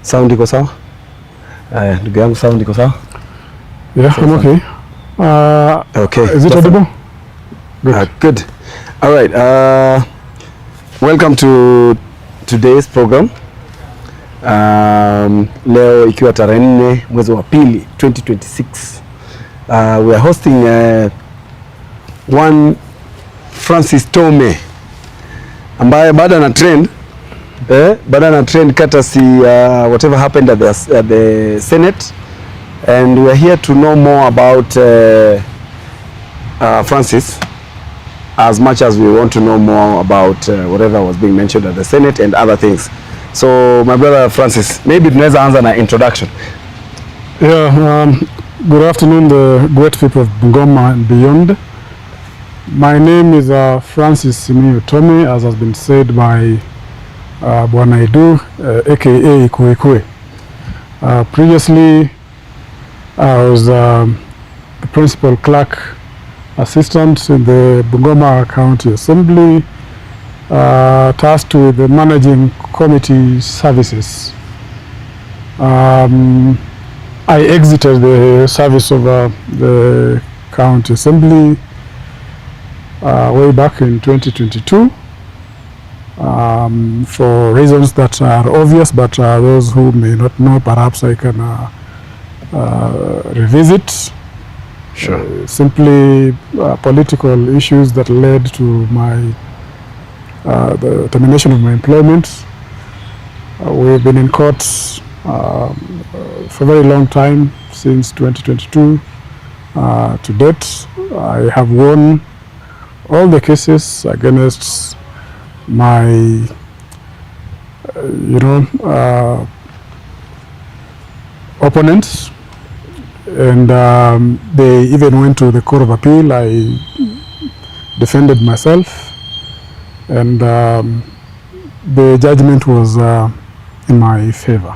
Sound iko sawa? Ndugu yangu, sound iko sawa? Yeah, I'm okay. Okay. Is it audible? Good. Good. All right. Welcome to today's program. Leo ikiwa tarehe 4 mwezi wa pili 2026. We are hosting one Francis Tome ambaye baada na trend courtesy whatever happened at the Senate, and we are here to know more about Francis, as much as we want to know more about whatever was being mentioned at the Senate and other things. So my brother Francis, maybe tunaweza anza na introduction. Yeah, good afternoon, the great people of Bungoma and beyond. My name is Francis Tome, as has been said by Bwana Edu, aka Ikuikue. Previously, I was the principal clerk assistant in the Bungoma County Assembly, tasked with the managing committee services. I exited the service of the County Assembly way back in 2022 for reasons that are obvious, but those who may not know, perhaps I can revisit. Sure. Simply political issues that led to my the termination of my employment. We've been in court for a very long time, since 2022 to date. I have won all the cases against my opponents, and they even went to the Court of Appeal. I defended myself, and the judgment was in my favor.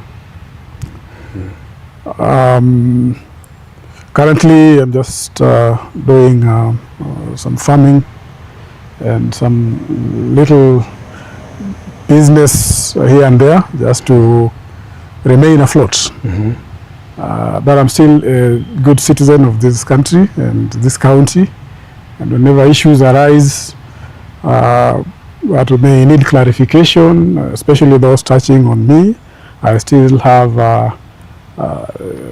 Currently, I'm just doing some farming and some little business here and there, just to remain afloat. But I'm still a good citizen of this country and this county, and whenever issues arise that may need clarification, especially those touching on me, I still have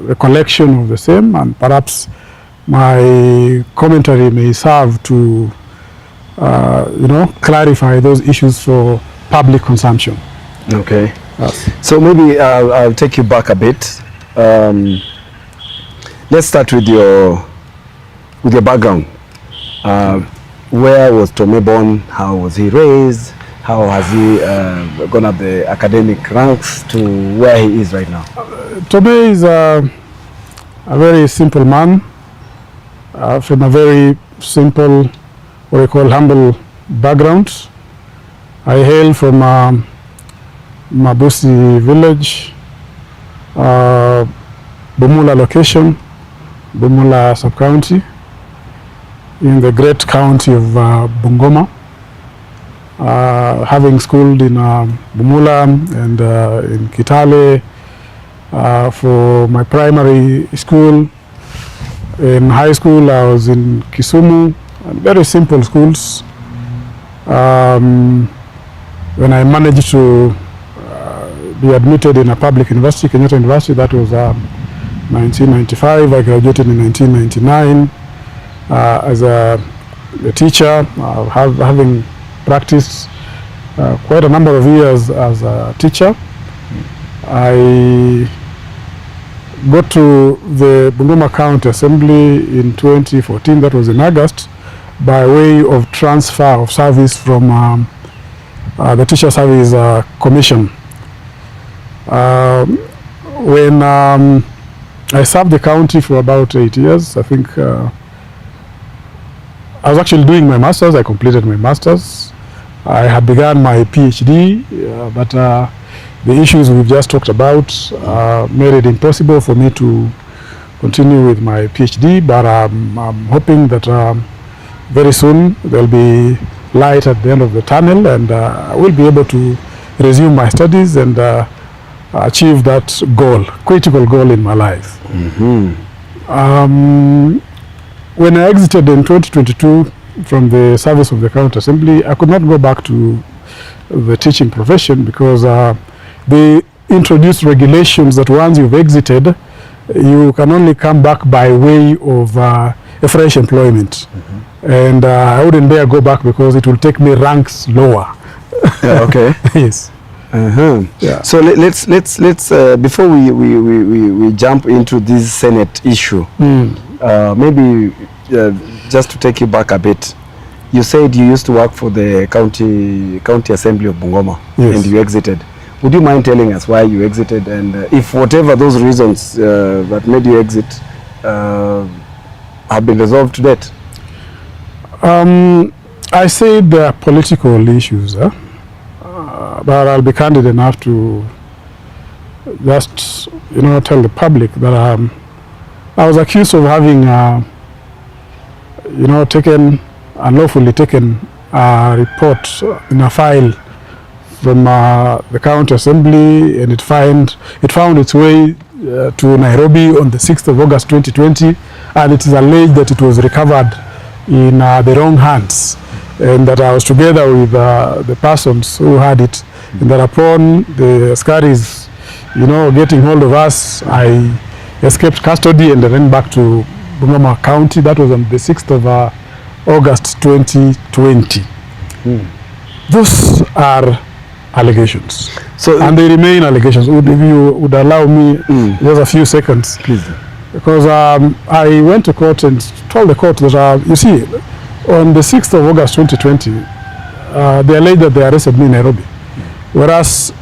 recollection of the same, and perhaps my commentary may serve to clarify those issues for public consumption. Okay. So maybe I'll take you back a bit. Let's start with your background. Where was Tome born? How was he raised? How has he gone up the academic ranks to where he is right now? Tome is a very simple man from a very simple, what I call humble background. I hail from Mabusi village, Bumula location, Bumula sub-county, in the great county of Bungoma. Having schooled in Bumula and in Kitale for my primary school. In high school, I was in Kisumu, and very simple schools. When I managed to be admitted in a public university, Kenyatta University, that was 1995. I graduated in 1999 as a teacher, having practiced quite a number of years as a teacher. I got to the Bungoma County Assembly in 2014, that was in August, by way of transfer of service from the Teacher Service Commission. When I served the county for about 8 years, I think I was actually doing my master's. I completed my master's. I had begun my PhD, but the issues we've just talked about made it impossible for me to continue with my PhD, but I'm hoping that very soon there'll be light at the end of the tunnel, and I will be able to resume my studies and achieve that goal, critical goal in my life. When I exited in 2022 from the service of the County Assembly, I could not go back to the teaching profession because they introduced regulations that once you've exited, you can only come back by way of a fresh employment. And I wouldn't dare go back because it will take me ranks lower. Yeah, okay. Yes. Yeah. So let's before we jump into this Senate issue, maybe just to take you back a bit, you said you used to work for the county assembly of Bungoma. Yes. And you exited. Would you mind telling us why you exited, and if whatever those reasons that made you exit have been resolved to date? I say there are political issues, but I'll be candid enough to just, tell the public that I was accused of having, unlawfully taken a report in a file from the County Assembly, and it found its way to Nairobi on the 6th of August 2020, and it is alleged that it was recovered in the wrong hands, and that I was together with the persons who had it, and that upon the Askaris, getting hold of us, I escaped custody and ran back to Bungoma County. That was on the 6th of August 2020. Those are allegations. And they remain allegations. If you would allow me just a few seconds. Please. Because I went to court and told the court that, you see, on the 6th of August 2020, they alleged that they arrested me in Nairobi. Whereas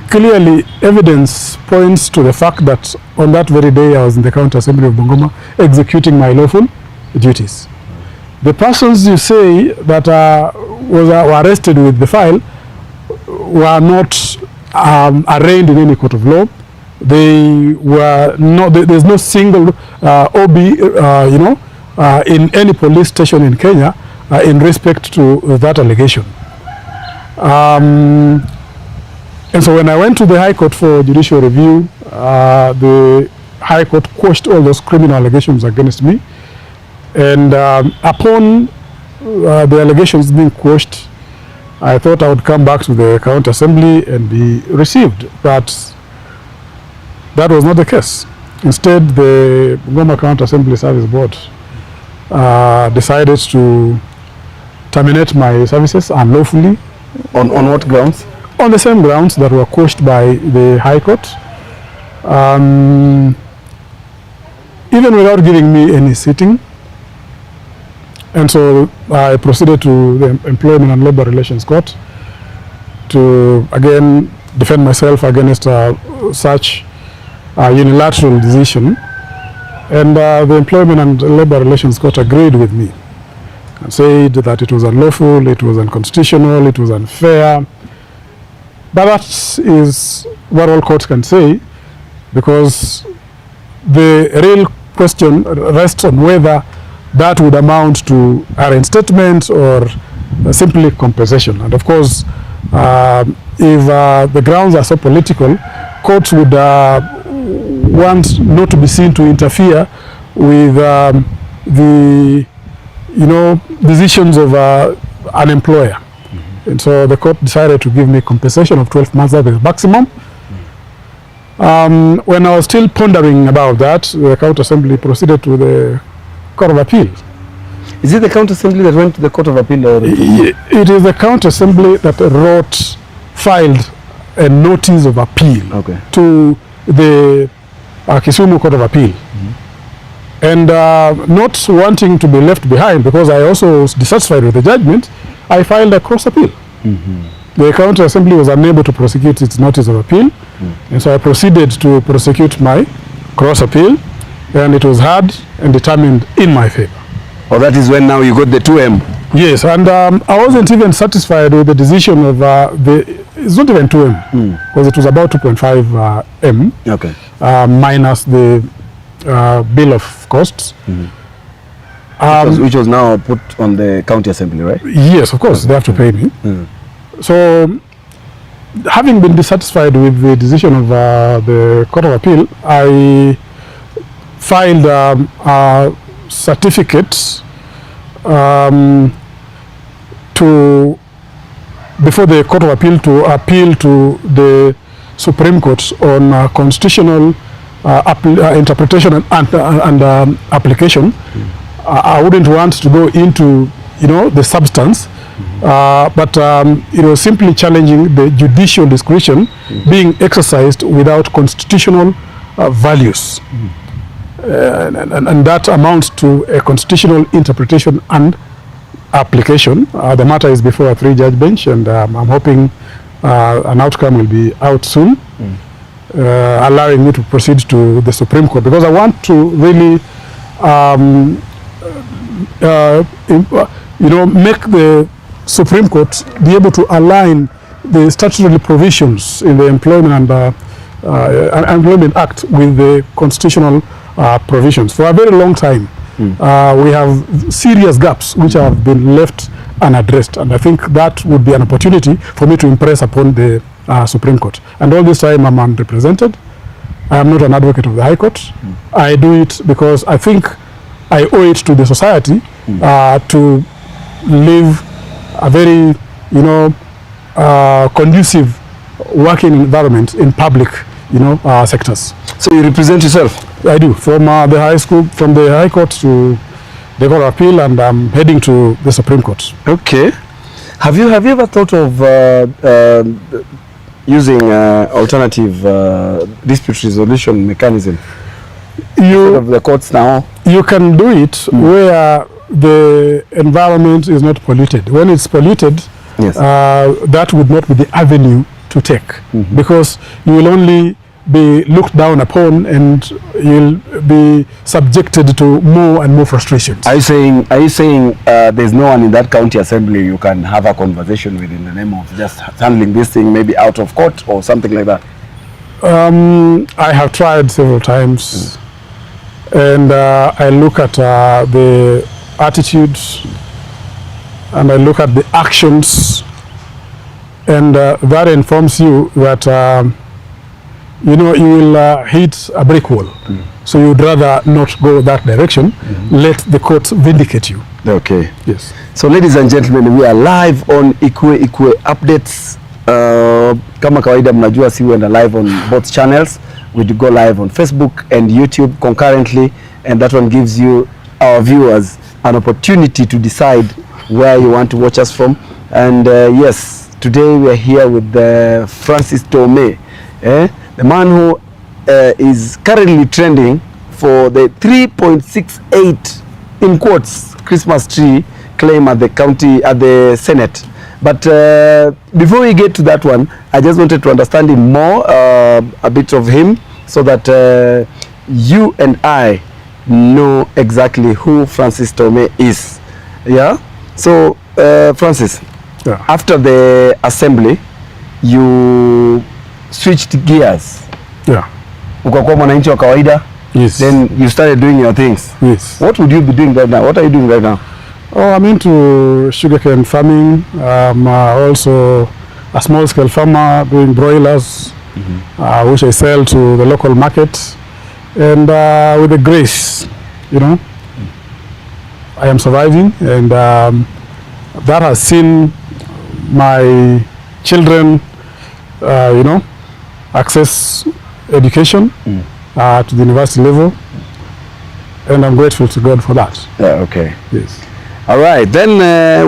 clearly evidence points to the fact that on that very day I was in the County Assembly of Bungoma executing my lawful duties. The persons you say that were arrested with the file were not arraigned in any court of law. They were not. There's no single OB, in any police station in Kenya in respect to that allegation. And so when I went to the High Court for judicial review, the High Court quashed all those criminal allegations against me. And upon the allegations being quashed, I thought I would come back to the County Assembly and be received. But that was not the case. Instead, the Bungoma County Assembly Service Board decided to terminate my services unlawfully. On what grounds? On the same grounds that were quashed by the High Court. Even without giving me any sitting. And so I proceeded to the Employment and Labor Relations Court to again defend myself against such unilateral decision. And the Employment and Labor Relations Court agreed with me and said that it was unlawful, it was unconstitutional, it was unfair. But that is what all courts can say, because the real question rests on whether that would amount to a reinstatement or simply compensation. And of course, if the grounds are so political, courts would want not to be seen to interfere with the decisions of an employer. And so the court decided to give me compensation of 12 months as the maximum. When I was still pondering about that, the County Assembly proceeded to the Court of Appeal. Is it the County Assembly that went to the Court of Appeal? Or it is the County Assembly that filed a notice of appeal to the Kisumu Court of Appeal. And not wanting to be left behind, because I also was dissatisfied with the judgment, I filed a cross appeal. The County Assembly was unable to prosecute its notice of appeal, and so I proceeded to prosecute my cross appeal, and it was heard and determined in my favor. Oh, that is when now you got the 2M. Yes, and I wasn't even satisfied with the decision of it's not even 2M, because it was about 2.5 M, minus the bill of costs. Which was now put on the County Assembly, right? Yes, of course, they have to pay me. So having been dissatisfied with the decision of the Court of Appeal, I filed a certificate before the Court of Appeal to appeal to the Supreme Court on constitutional interpretation and application. I wouldn't want to go into the substance, but simply challenging the judicial discretion being exercised without constitutional values, and that amounts to a constitutional interpretation and application. The matter is before a 3-judge bench, and I'm hoping an outcome will be out soon, allowing me to proceed to the Supreme Court, because I want to really make the Supreme Court be able to align the statutory provisions in the Employment Act with the constitutional provisions. For a very long time, we have serious gaps which have been left unaddressed, and I think that would be an opportunity for me to impress upon the Supreme Court. And all this time I'm unrepresented. I am not an advocate of the High Court. I do it because I think I owe it to the society to live a very conducive working environment in public sectors. So you represent yourself? I do, from the High Court to the Court of Appeal, and I'm heading to the Supreme Court. Okay. Have you ever thought of using alternative dispute resolution mechanism instead of the courts now? You can do it where the environment is not polluted. When it's polluted, yes, that would not be the avenue to take, because you will only be looked down upon and you'll be subjected to more and more frustrations. Are you saying there's no one in that county assembly you can have a conversation with in the name of just handling this thing maybe out of court or something like that? I have tried several times, and I look at the attitudes, and I look at the actions, and that informs you that you will hit a brick wall. So you'd rather not go that direction. Let the courts vindicate you. Okay. Yes. So ladies and gentlemen, we are live on Ikwe updates. Kama kawaida mnajua si huenda live on both channels. We do go live on Facebook and YouTube concurrently, and that one gives you, our viewers, an opportunity to decide where you want to watch us from. And yes, today we are here with Francis Tome, the man who is currently trending for the 3.68 in quotes Christmas tree claim at the Senate. But before we get to that one, I just wanted to understand him more, a bit of him, so that you and I know exactly who Francis Tome is. Yeah. So Francis, after the assembly, you switched gears. Yeah. Ukakuwa mwananchi wa kawaida. Yes. Then you started doing your things. Yes. What would you be doing right now? What are you doing right now? Oh, I'm into sugarcane farming. I'm also a small-scale farmer doing broilers, which I sell to the local market. And with the grace, I am surviving, and that has seen my children, access education to the university level, and I'm grateful to God for that. Yeah, okay. Yes. All right. Then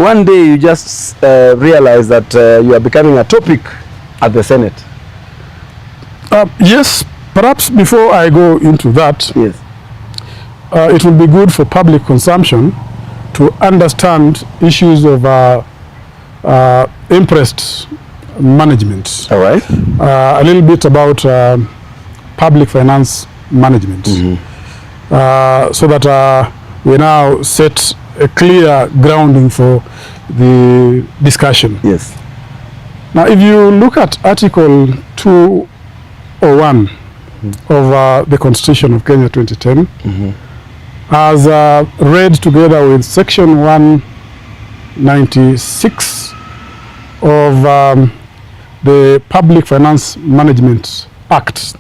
one day you just realize that you are becoming a topic at the Senate. Yes. Perhaps before I go into that, yes, it will be good for public consumption to understand issues of Imprest management. All right. A little bit about public finance management, so that we now set a clear grounding for the discussion. Yes. Now, if you look at Article 201 of the Constitution of Kenya 2010, as read together with Section 196 of the Public Finance Management Act,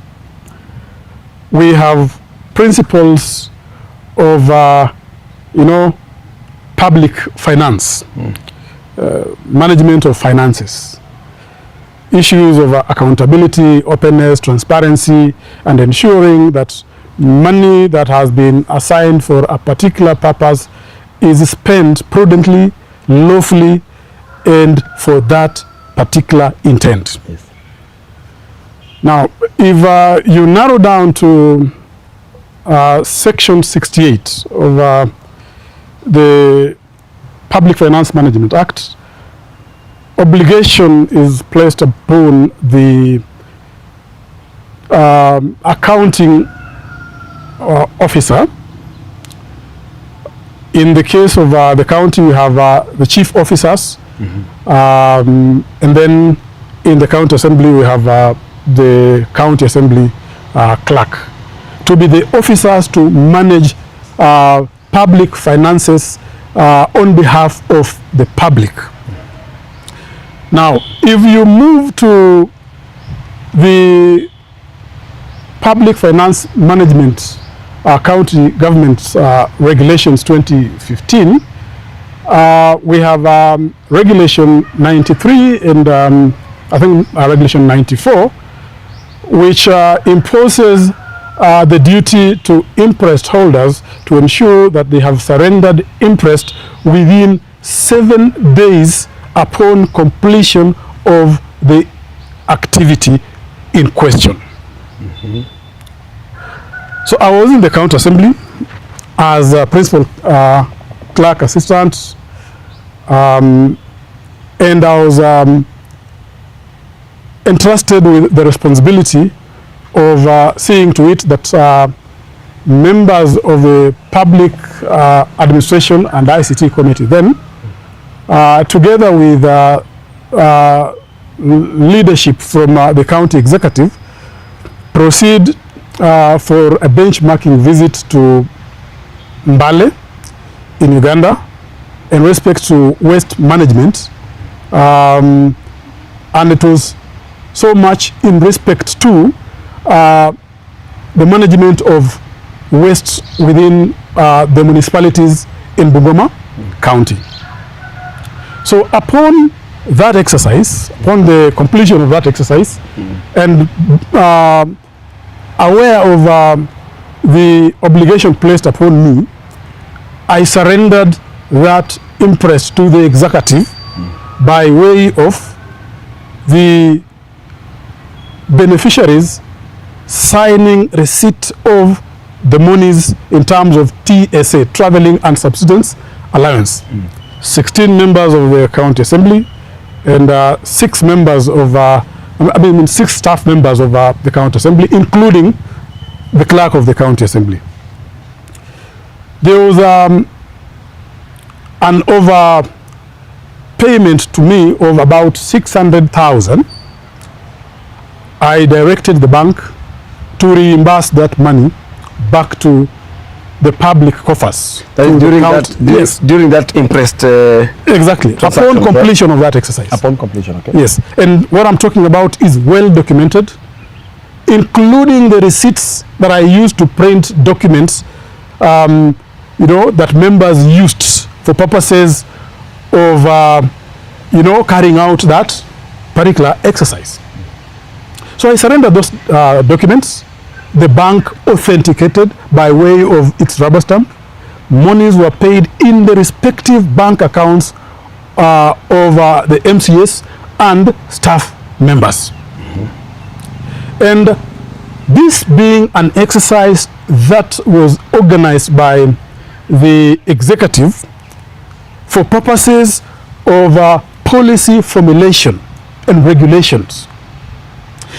we have principles of, public finance, management of finances, issues of accountability, openness, transparency, and ensuring that money that has been assigned for a particular purpose is spent prudently, lawfully, and for that particular intent. Yes. Now, if you narrow down to Section 68 of the Public Finance Management Act, obligation is placed upon the accounting officer. In the case of the county, we have the chief officers, and then in the county assembly, we have the county assembly clerk, to be the officers to manage public finances on behalf of the public. Now, if you move to the Public Finance Management County Government Regulations 2015, we have Regulation 93 and I think Regulation 94, which imposes the duty to imprest holders to ensure that they have surrendered imprest within 7 days upon completion of the activity in question. So I was in the county assembly as a principal clerk assistant, and I was entrusted with the responsibility of seeing to it that members of the Public Administration and ICT Committee then, together with leadership from the county executive, proceed for a benchmarking visit to Mbale in Uganda in respect to waste management, and it was so much in respect to the management of waste within the municipalities in Bungoma County. So upon that exercise, upon the completion of that exercise, and aware of the obligation placed upon me, I surrendered that imprest to the executive by way of the beneficiaries signing receipt of the monies in terms of TSA, Traveling and Subsistence Allowance. 16 members of the county assembly and 6 members of, 6 staff members of the county assembly, including the clerk of the county assembly. There was an overpayment to me of about 600,000. I directed the bank to reimburse that money back to the public coffers. During that imprest exactly, upon completion of that exercise. Upon completion, okay. Yes, and what I'm talking about is well documented, including the receipts that I used to print documents, that members used for purposes of, carrying out that particular exercise. So I surrendered those documents. The bank authenticated by way of its rubber stamp. Monies were paid in the respective bank accounts of the MCS and staff members. And this being an exercise that was organized by the executive for purposes of policy formulation and regulations,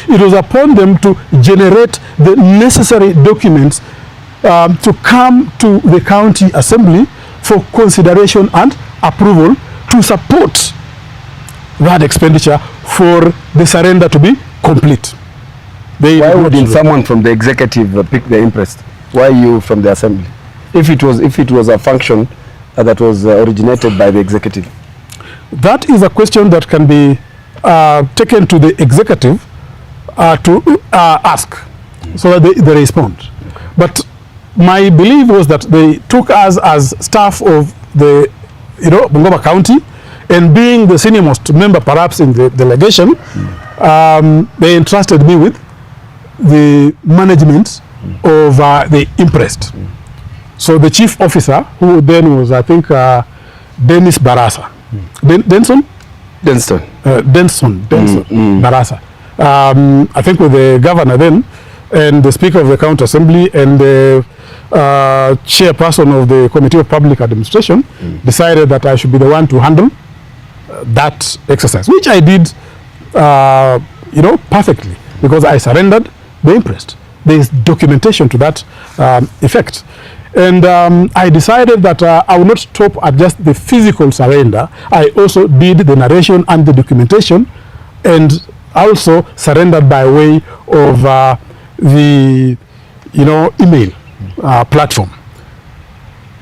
it was upon them to generate the necessary documents to come to the county assembly for consideration and approval to support that expenditure for the surrender to be complete. Why wouldn't someone from the executive pick the imprest? Why you from the assembly? If it was a function that was originated by the executive. That is a question that can be taken to the executive to ask, so that they respond. But my belief was that they took us as staff of the, Bungoma County, and being the senior-most member perhaps in the delegation, they entrusted me with the management of the Imprest. So the chief officer, who then was, I think, Dennis Barasa. Denson Barasa. I think with the governor then, and the Speaker of the County Assembly, and the chairperson of the Committee of Public Administration decided that I should be the one to handle that exercise, which I did, perfectly, because I surrendered the Imprest. There is documentation to that effect. And I decided that I would not stop at just the physical surrender. I also did the narration and the documentation, and also surrendered by way of the email platform,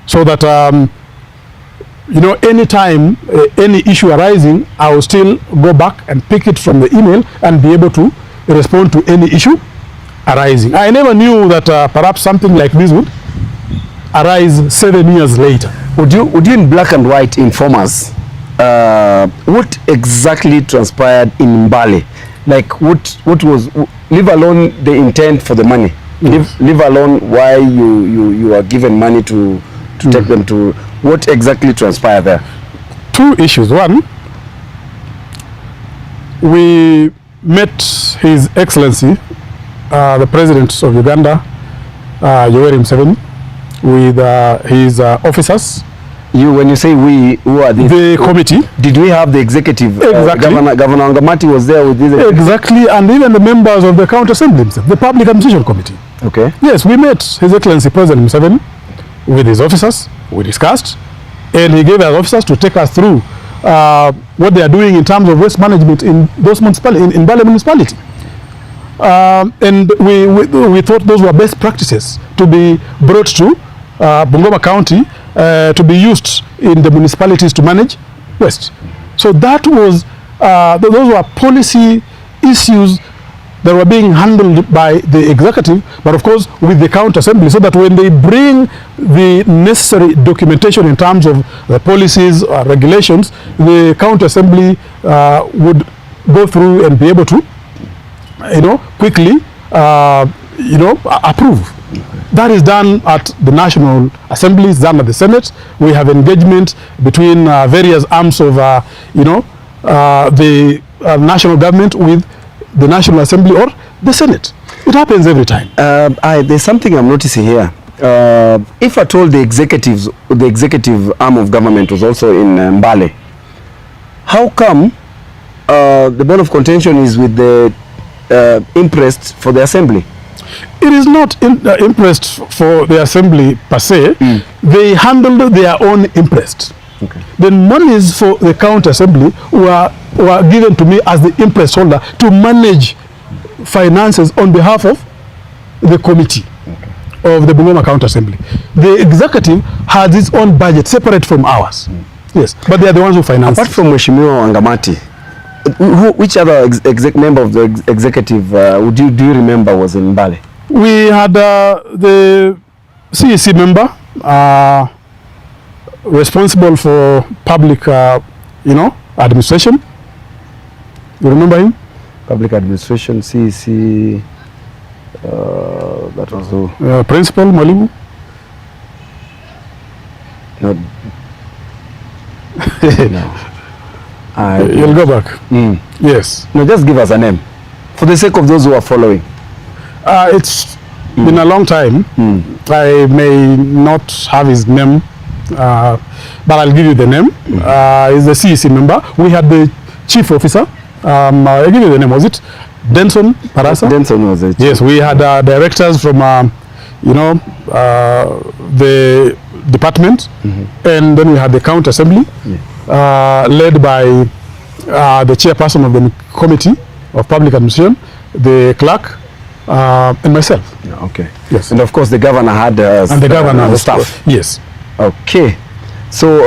so that anytime any issue arising, I will still go back and pick it from the email and be able to respond to any issue arising. I never knew that perhaps something like this would arise 7 years later. Would you in black and white inform us what exactly transpired in Mbale? Like what was, leave alone the intent for the money, leave alone why you are given money to take them to, what exactly transpired there? Two issues. One, we met His Excellency the President of Uganda, Yoweri Museveni, with his officers. When you say we, who are these? The committee. Did we have the executive? Exactly. Governor Mgmt was there with these. Exactly, and even the members of the County Assembly himself, the Public Administration Committee. Okay. Yes, we met His Excellency President Museveni with his officers. We discussed, and he gave our officers to take us through what they are doing in terms of waste management in those municipalities, in Mbale municipality. And we thought those were best practices to be brought to Bungoma County to be used in the municipalities to manage waste. So that was, those were policy issues that were being handled by the executive, but of course with the County Assembly, so that when they bring the necessary documentation in terms of the policies or regulations, the County Assembly would go through and be able to, quickly, approve. That is done at the National Assembly, it's done at the Senate. We have engagement between various arms of, the national government with the National Assembly or the Senate. It happens every time. There's something I'm noticing here. If at all the executive arm of government was also in Mbale, how come the bone of contention is with the Imprest for the Assembly? It is not Imprest for the Assembly per se. They handled their own Imprest. Okay. The monies for the County Assembly were given to me as the Imprest holder to manage finances on behalf of the committee of the Bungoma County Assembly. The executive has its own budget separate from ours. Yes, but they are the ones who finance. Apart from Mheshimiwa Wangamati, which other member of the executive do you remember was in Mbale? We had the CEC member responsible for public, administration. You remember him? Public administration, CEC. That was who? Principal Mwalimu. No. No. You'll go back. Yes. No, just give us a name for the sake of those who are following. It's been a long time. I may not have his name, but I'll give you the name. He's the CEC member. We had the chief officer. I'll give you the name. Was it Denson Parasa? Denson was it. Yes, we had directors from, the department, and then we had the County Assembly, led by the chairperson of the Committee of Public Administration, the clerk, and myself. Okay. Yes. And of course the governor had and the governor, the staff. Yes. Okay. So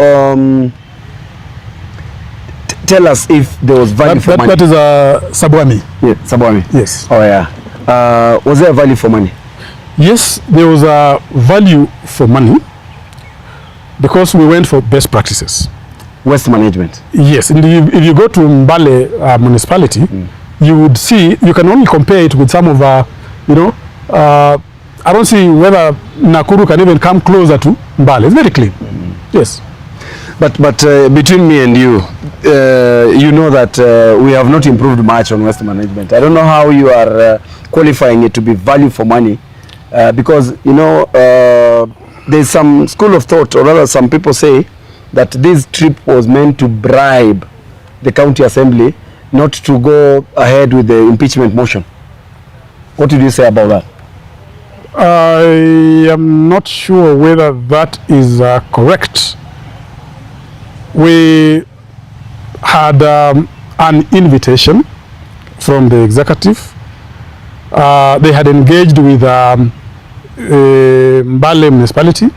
tell us if there was value for money. That is Sabwami. Yeah, Sabwami. Yes. Oh yeah. Was there a value for money? Yes, there was a value for money because we went for best practices. Waste management. Yes, and if you go to Mbale municipality, you would see, you can only compare it with some of I don't see whether Nakuru can even come closer to Mbale. It's very clean. Yes. But between me and you, you know that we have not improved much on waste management. I don't know how you are qualifying it to be value for money, because there's some school of thought, or rather some people say that this trip was meant to bribe the county assembly not to go ahead with the impeachment motion. What did you say about that? I am not sure whether that is correct. We had an invitation from the executive. They had engaged with Mbale municipality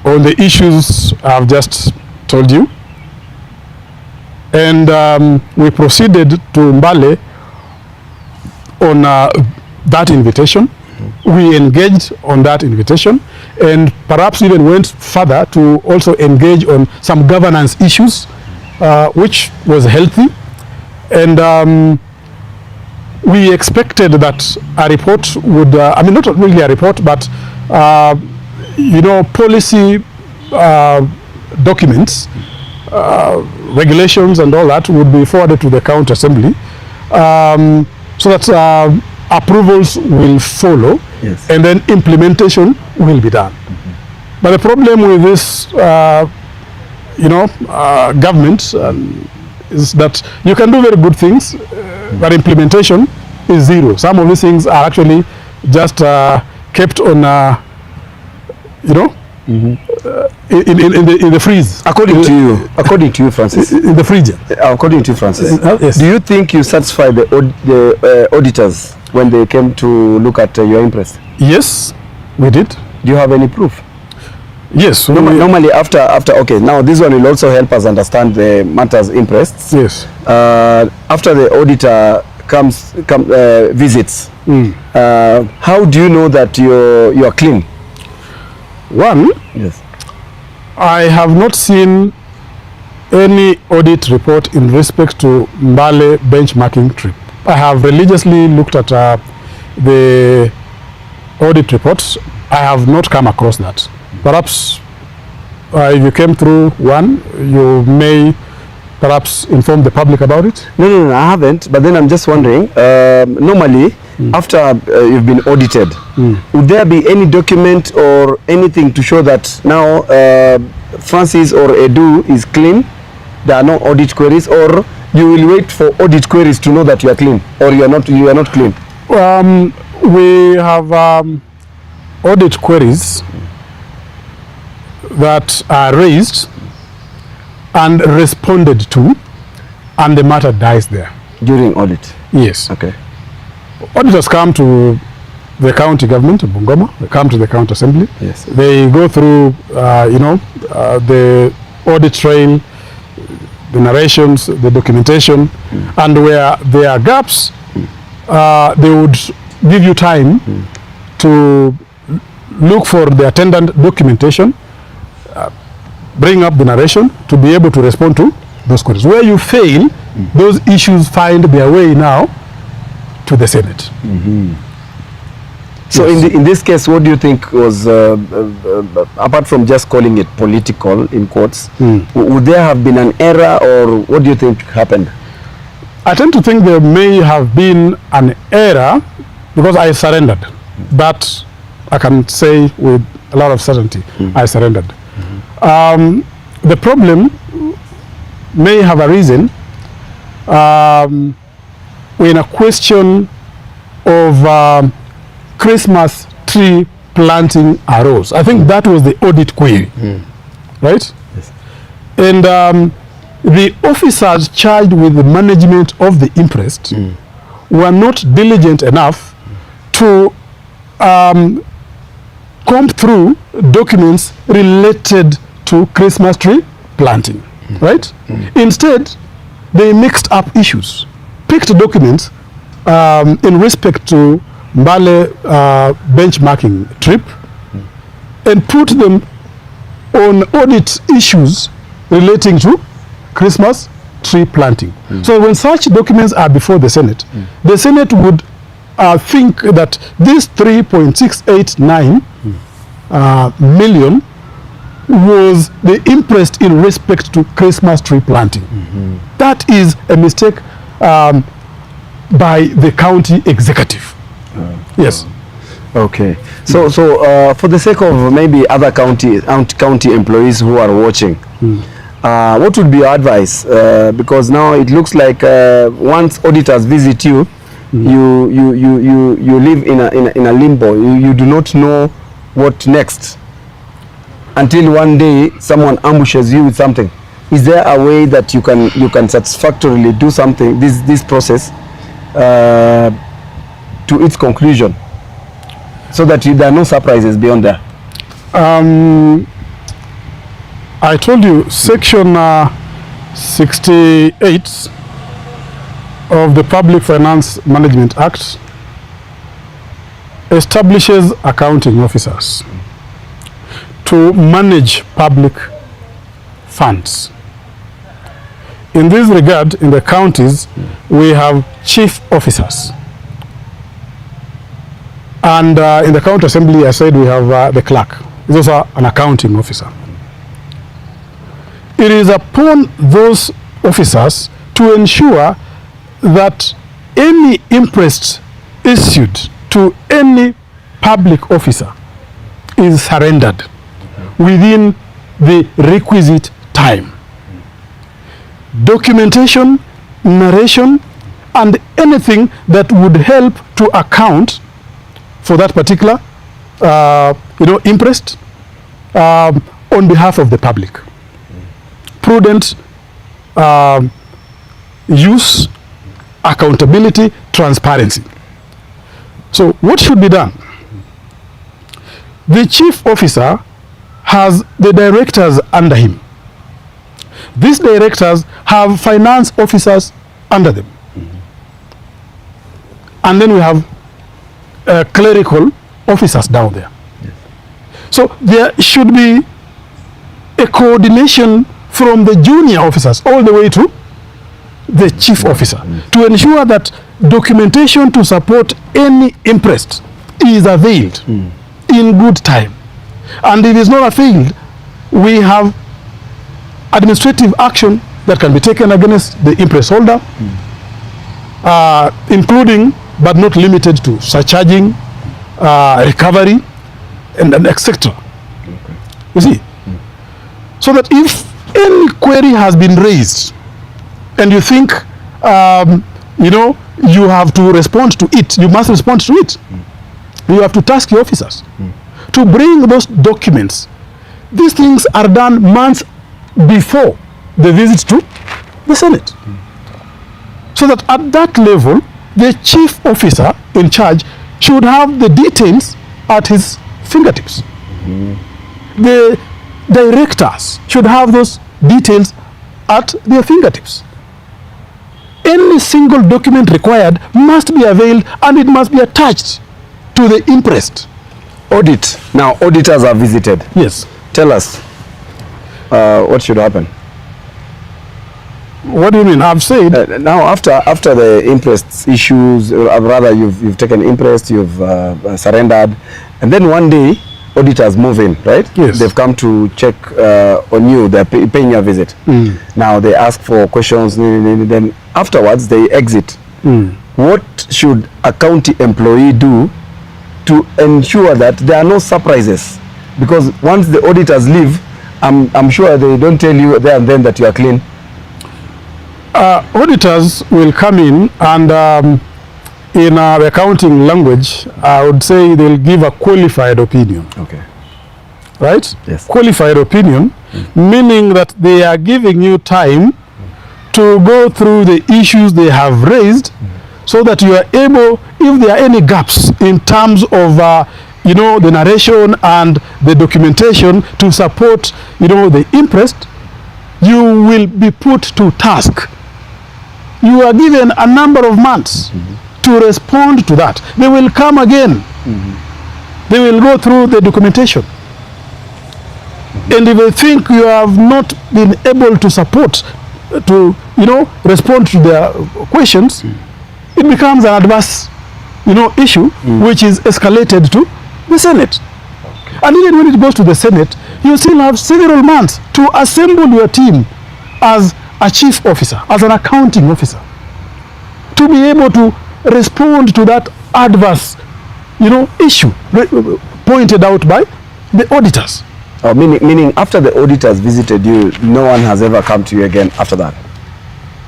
on the issues I've just told you. And we proceeded to Mbale on that invitation. We engaged on that invitation and perhaps even went further to also engage on some governance issues, which was healthy. And we expected that a report would, not really a report, but policy documents, regulations and all that would be forwarded to the county assembly, so that approvals will follow. Yes. And then implementation will be done. But the problem with this government is that you can do very good things, but implementation is zero. Some of these things are actually just kept on in the freeze. According to you, Francis. In the fridge. According to you, Francis. Yes. Do you think you satisfy the auditors when they came to look at your Imprest? Yes, we did. Do you have any proof? Yes. Normally after okay, now this one will also help us understand the matters Imprest. Yes. After the auditor visits, how do you know that you are clean? One, yes, I have not seen any audit report in respect to Mbale benchmarking trip. I have religiously looked at the audit reports. I have not come across that. Perhaps if you came through one, you may perhaps inform the public about it. No, I haven't. But then I'm just wondering, normally, after you've been audited, would there be any document or anything to show that now Francis or Edu is clean? There are no audit queries, or you will wait for audit queries to know that you are clean, or you are not clean? We have audit queries that are raised and responded to, and the matter dies there. During audit? Yes. Okay. Auditors come to the county government of Bungoma, they come to the county assembly. Yes. They go through, the audit trail, the narrations, the documentation, and where there are gaps, they would give you time to look for the attendant documentation, bring up the narration to be able to respond to those queries. Where you fail, those issues find their way now to the Senate. So Yes. in this case, what do you think was, apart from just calling it political, in quotes, would there have been an error, or what do you think happened? I tend to think there may have been an error because I surrendered. That I can say with a lot of certainty. I surrendered. The problem may have arisen when a question of Christmas tree planting arose. I think that was the audit query, right? Yes. And the officers charged with the management of the Imprest were not diligent enough to comb through documents related to Christmas tree planting. right? Instead, they mixed up issues, picked documents in respect to Mbale benchmarking trip, and put them on audit issues relating to Christmas tree planting. So when such documents are before the Senate would think that this 3.689 million was the interest in respect to Christmas tree planting. That is a mistake by the county executive. Yes. Okay. So for the sake of maybe other county employees who are watching, what would be your advice? Because now it looks like once auditors visit you, you live in a limbo. You do not know what next until one day someone ambushes you with something. Is there a way that you can satisfactorily do something, this process to its conclusion, so that there are no surprises beyond there? I told you section 68 of the Public Finance Management Act establishes accounting officers to manage public funds. In this regard, in the counties, we have chief officers. And in the county assembly, I said we have the clerk. He's also an accounting officer. It is upon those officers to ensure that any imprest issued to any public officer is surrendered within the requisite time. Documentation, narration, and anything that would help to account for that particular imprest on behalf of the public. Prudent use, accountability, transparency. So what should be done? The chief officer has the directors under him. These directors have finance officers under them. And then we have clerical officers down there. Yes. So there should be a coordination from the junior officers all the way to the chief officer to ensure that documentation to support any imprest is availed in good time. And if it's not availed, we have administrative action that can be taken against the imprest holder, including but not limited to surcharging, recovery, and etc. You see? So that if any query has been raised and you think you have to respond to it, you must respond to it. You have to task your officers to bring those documents. These things are done months before the visit to the Senate. So that at that level, the chief officer in charge should have the details at his fingertips. The directors should have those details at their fingertips. Any single document required must be availed and it must be attached to the imprest. Audit. Now, auditors are visited. Yes. Tell us what should happen. What do you mean? I've said now after the imprest issues, rather you've taken imprest, you've surrendered, and then one day auditors move in, right? Yes. They've come to check on you. They're paying you a visit. Now they ask for questions. Then afterwards they exit. What should a county employee do to ensure that there are no surprises? Because once the auditors leave, I'm sure they don't tell you there and then that you are clean. Auditors will come in and in the accounting language, I would say they'll give a qualified opinion. Okay. Right? Yes. Qualified opinion, meaning that they are giving you time to go through the issues they have raised so that you are able, if there are any gaps in terms of the narration and the documentation to support the imprest, you will be put to task. You are given a number of months to respond to that. They will come again. They will go through the documentation. And if they think you have not been able to support, to, respond to their questions, it becomes an adverse, issue, which is escalated to the Senate. And even when it goes to the Senate, you still have several months to assemble your team as a chief officer, as an accounting officer, to be able to respond to that adverse, issue pointed out by the auditors. Oh, meaning after the auditors visited you, no one has ever come to you again after that?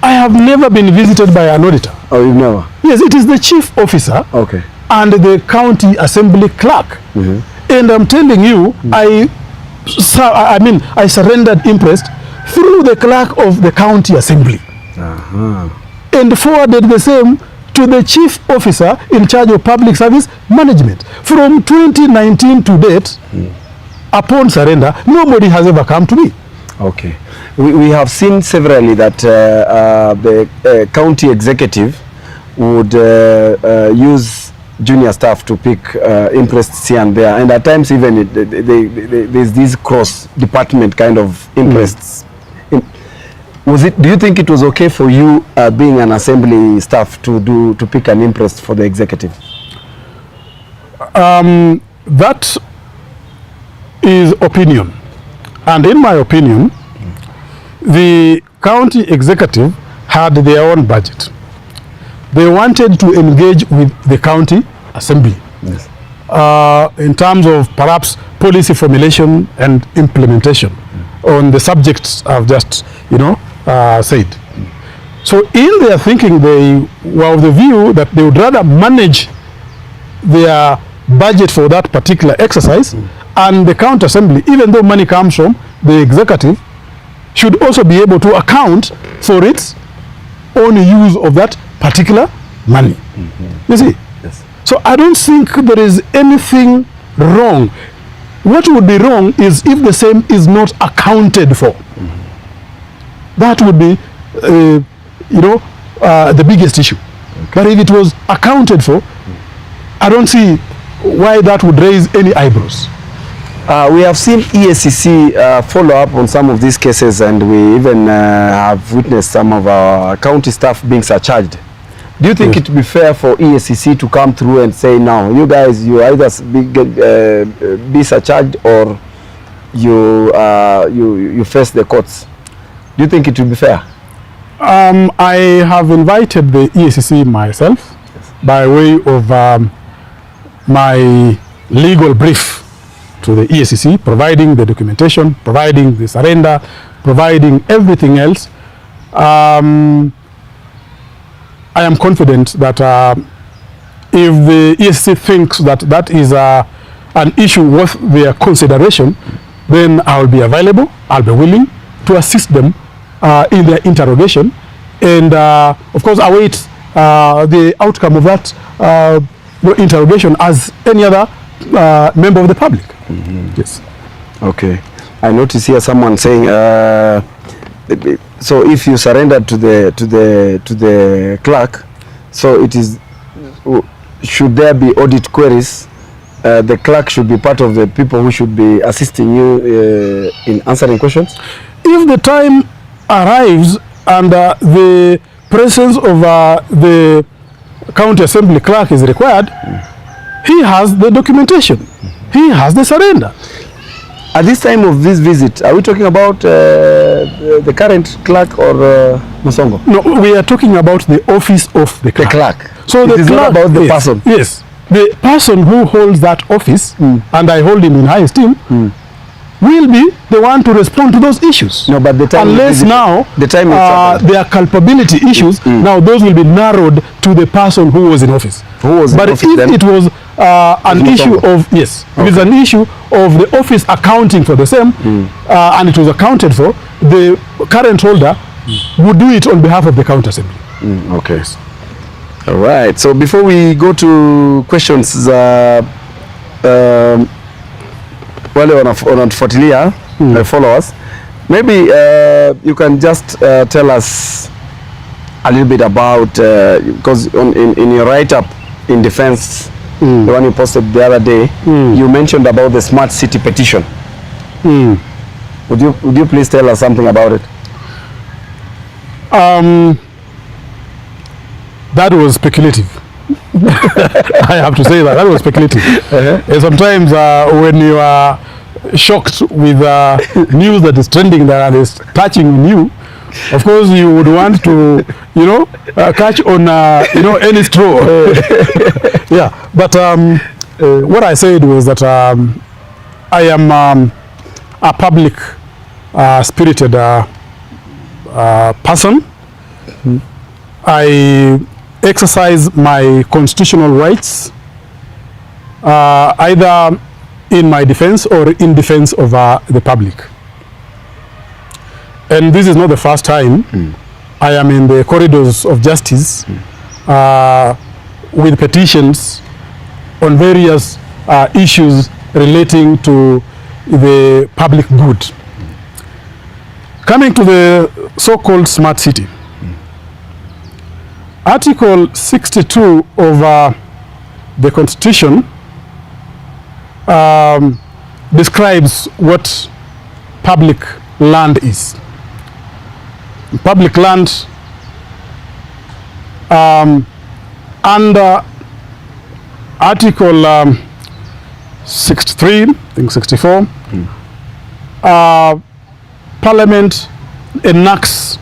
I have never been visited by an auditor. Oh, you've never? Yes, it is the chief officer and the county assembly clerk. And I'm telling you, I surrendered Imprest through the clerk of the county assembly. And forwarded the same to the chief officer in charge of public service management. From 2019 to date, upon surrender, nobody has ever come to me. Okay. We have seen severally that the county executive would use junior staff to pick Imprests here and there, and at times even there's these cross-department kind of Imprests. Do you think it was okay for you, being an assembly staff, to pick an Imprest for the executive? That is opinion, and in my opinion, the county executive had their own budget. They wanted to engage with the county assembly in terms of perhaps policy formulation and implementation on the subjects I've just said. So in their thinking, they were of the view that they would rather manage their budget for that particular exercise, and the county assembly, even though money comes from the executive, should also be able to account for its own use of that particular money. You see? Yes. So I don't think there is anything wrong. What would be wrong is if the same is not accounted for. That would be, the biggest issue. But if it was accounted for, I don't see why that would raise any eyebrows. We have seen EACC follow up on some of these cases, and we even have witnessed some of our county staff being surcharged. Do you think it would be fair for EACC to come through and say, now, you guys, you either be surcharged or you face the courts? Do you think it will be fair? I have invited the EACC myself by way of my legal brief to the EACC, providing the documentation, providing the surrender, providing everything else. I am confident that if the EACC thinks that that is an issue worth their consideration, then I will be available, I'll be willing to assist them in their interrogation, and of course await the outcome of that interrogation as any other member of the public. Yes. Okay. I notice here someone saying, so if you surrender to the clerk, so it is, should there be audit queries, the clerk should be part of the people who should be assisting you in answering questions? If the time arrives and the presence of the county assembly clerk is required, he has the documentation, he has the surrender. At this time of this visit, are we talking about the current clerk or Musongo? No, we are talking about the office of the clerk. The clerk. So it the is clerk, not about the person. Yes. The person who holds that office, and I hold him in high esteem, will be the one to respond to those issues. No, but the time unless now the time their culpability issues, now those will be narrowed to the person who was in office. Who was but in office if then? it was an issue of, yes, it is an issue of the office accounting for the same, and it was accounted for, the current holder would do it on behalf of the county assembly. Okay. All right. So before we go to questions, wale wanatufuatilia followers, Maybe you can just tell us a little bit about, because in your write-up in defense, the one you posted the other day, you mentioned about the smart city petition. Would you please tell us something about it? That was speculative. I have to say that was speculative. And sometimes when you are shocked with news that is trending there and is touching you, of course you would want to, catch on, any straw. Yeah, but what I said was that I am a public spirited person. I exercise my constitutional rights either in my defense or in defense of the public. And this is not the first time I am in the corridors of justice with petitions on various issues relating to the public good. Coming to the so-called smart city, Article 62 of the Constitution describes what public land is. Public land under Article 63, I think 64, Parliament enacts,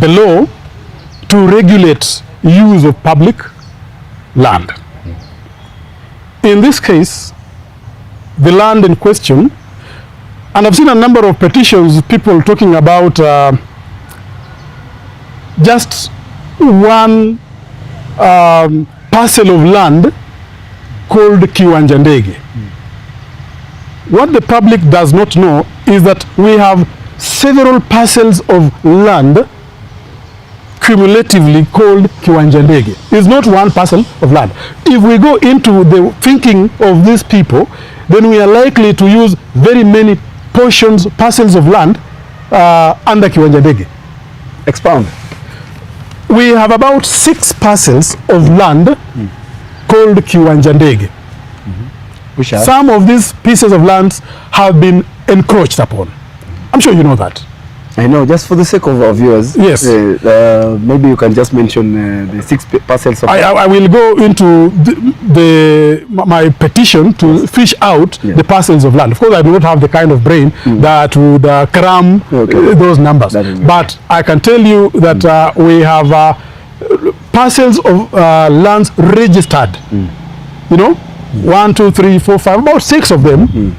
the law to regulate use of public land. In this case, the land in question, and I've seen a number of petitions, people talking about just one parcel of land called Kiwanja Ndege. What the public does not know is that we have several parcels of land cumulatively called Kiwanja Ndege. It's not one parcel of land. If we go into the thinking of these people, then we are likely to use very many parcels of land under Kiwanja Ndege. Expound. We have about 6 parcels of land called Kiwanja Ndege. Some of these pieces of land have been encroached upon. I'm sure you know that. I know, just for the sake of our viewers, yes. Maybe you can just mention the 6 parcels of I will go into my petition to fish out the parcels of land. Of course, I do not have the kind of brain that would cram those numbers. But I can tell you that we have parcels of lands registered. 1, 2, 3, 4, 5, about 6 of them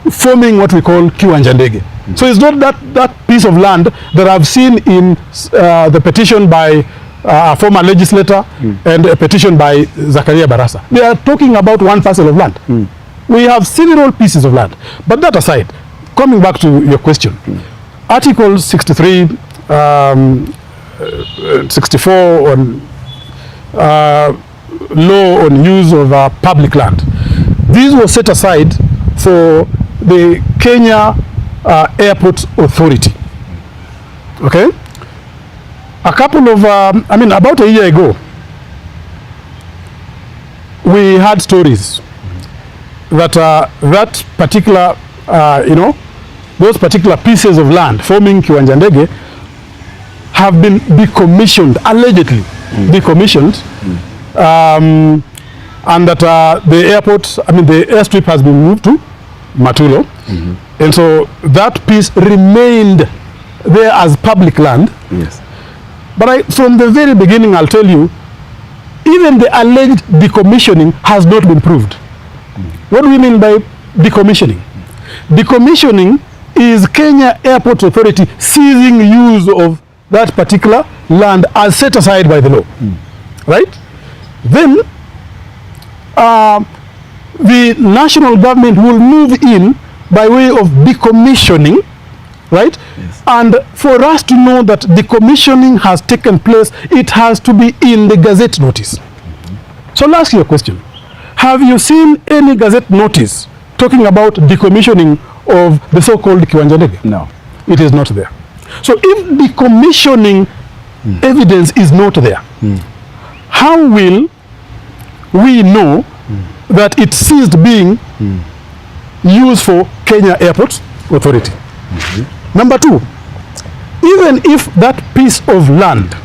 forming what we call Kiwanja Ndege. So it's not that piece of land that I've seen in the petition by a former legislator and a petition by Zakaria Barasa. They are talking about one parcel of land. We have several pieces of land. But that aside, coming back to your question, Article 63, 64 on law on use of public land. These were set aside for the Kenya Airport Authority. Okay? A couple of, about a year ago, we had stories that that particular, those particular pieces of land forming Kiwanja Ndege have been decommissioned, allegedly decommissioned, and that the airport, the airstrip has been moved to Matulo. And so that piece remained there as public land. Yes. But from the very beginning, I'll tell you, even the alleged decommissioning has not been proved. What do we mean by decommissioning? Decommissioning is Kenya Airport Authority ceasing use of that particular land as set aside by the law. Right? Then the national government will move in by way of decommissioning, right? Yes. And for us to know that decommissioning has taken place, it has to be in the Gazette notice. So I'll ask you a question. Have you seen any Gazette notice talking about decommissioning of the so-called Kiwanja Ndege? No. It is not there. So if decommissioning evidence is not there, how will we know that it ceased being used for Kenya Airports Authority? Number two, even if that piece of land,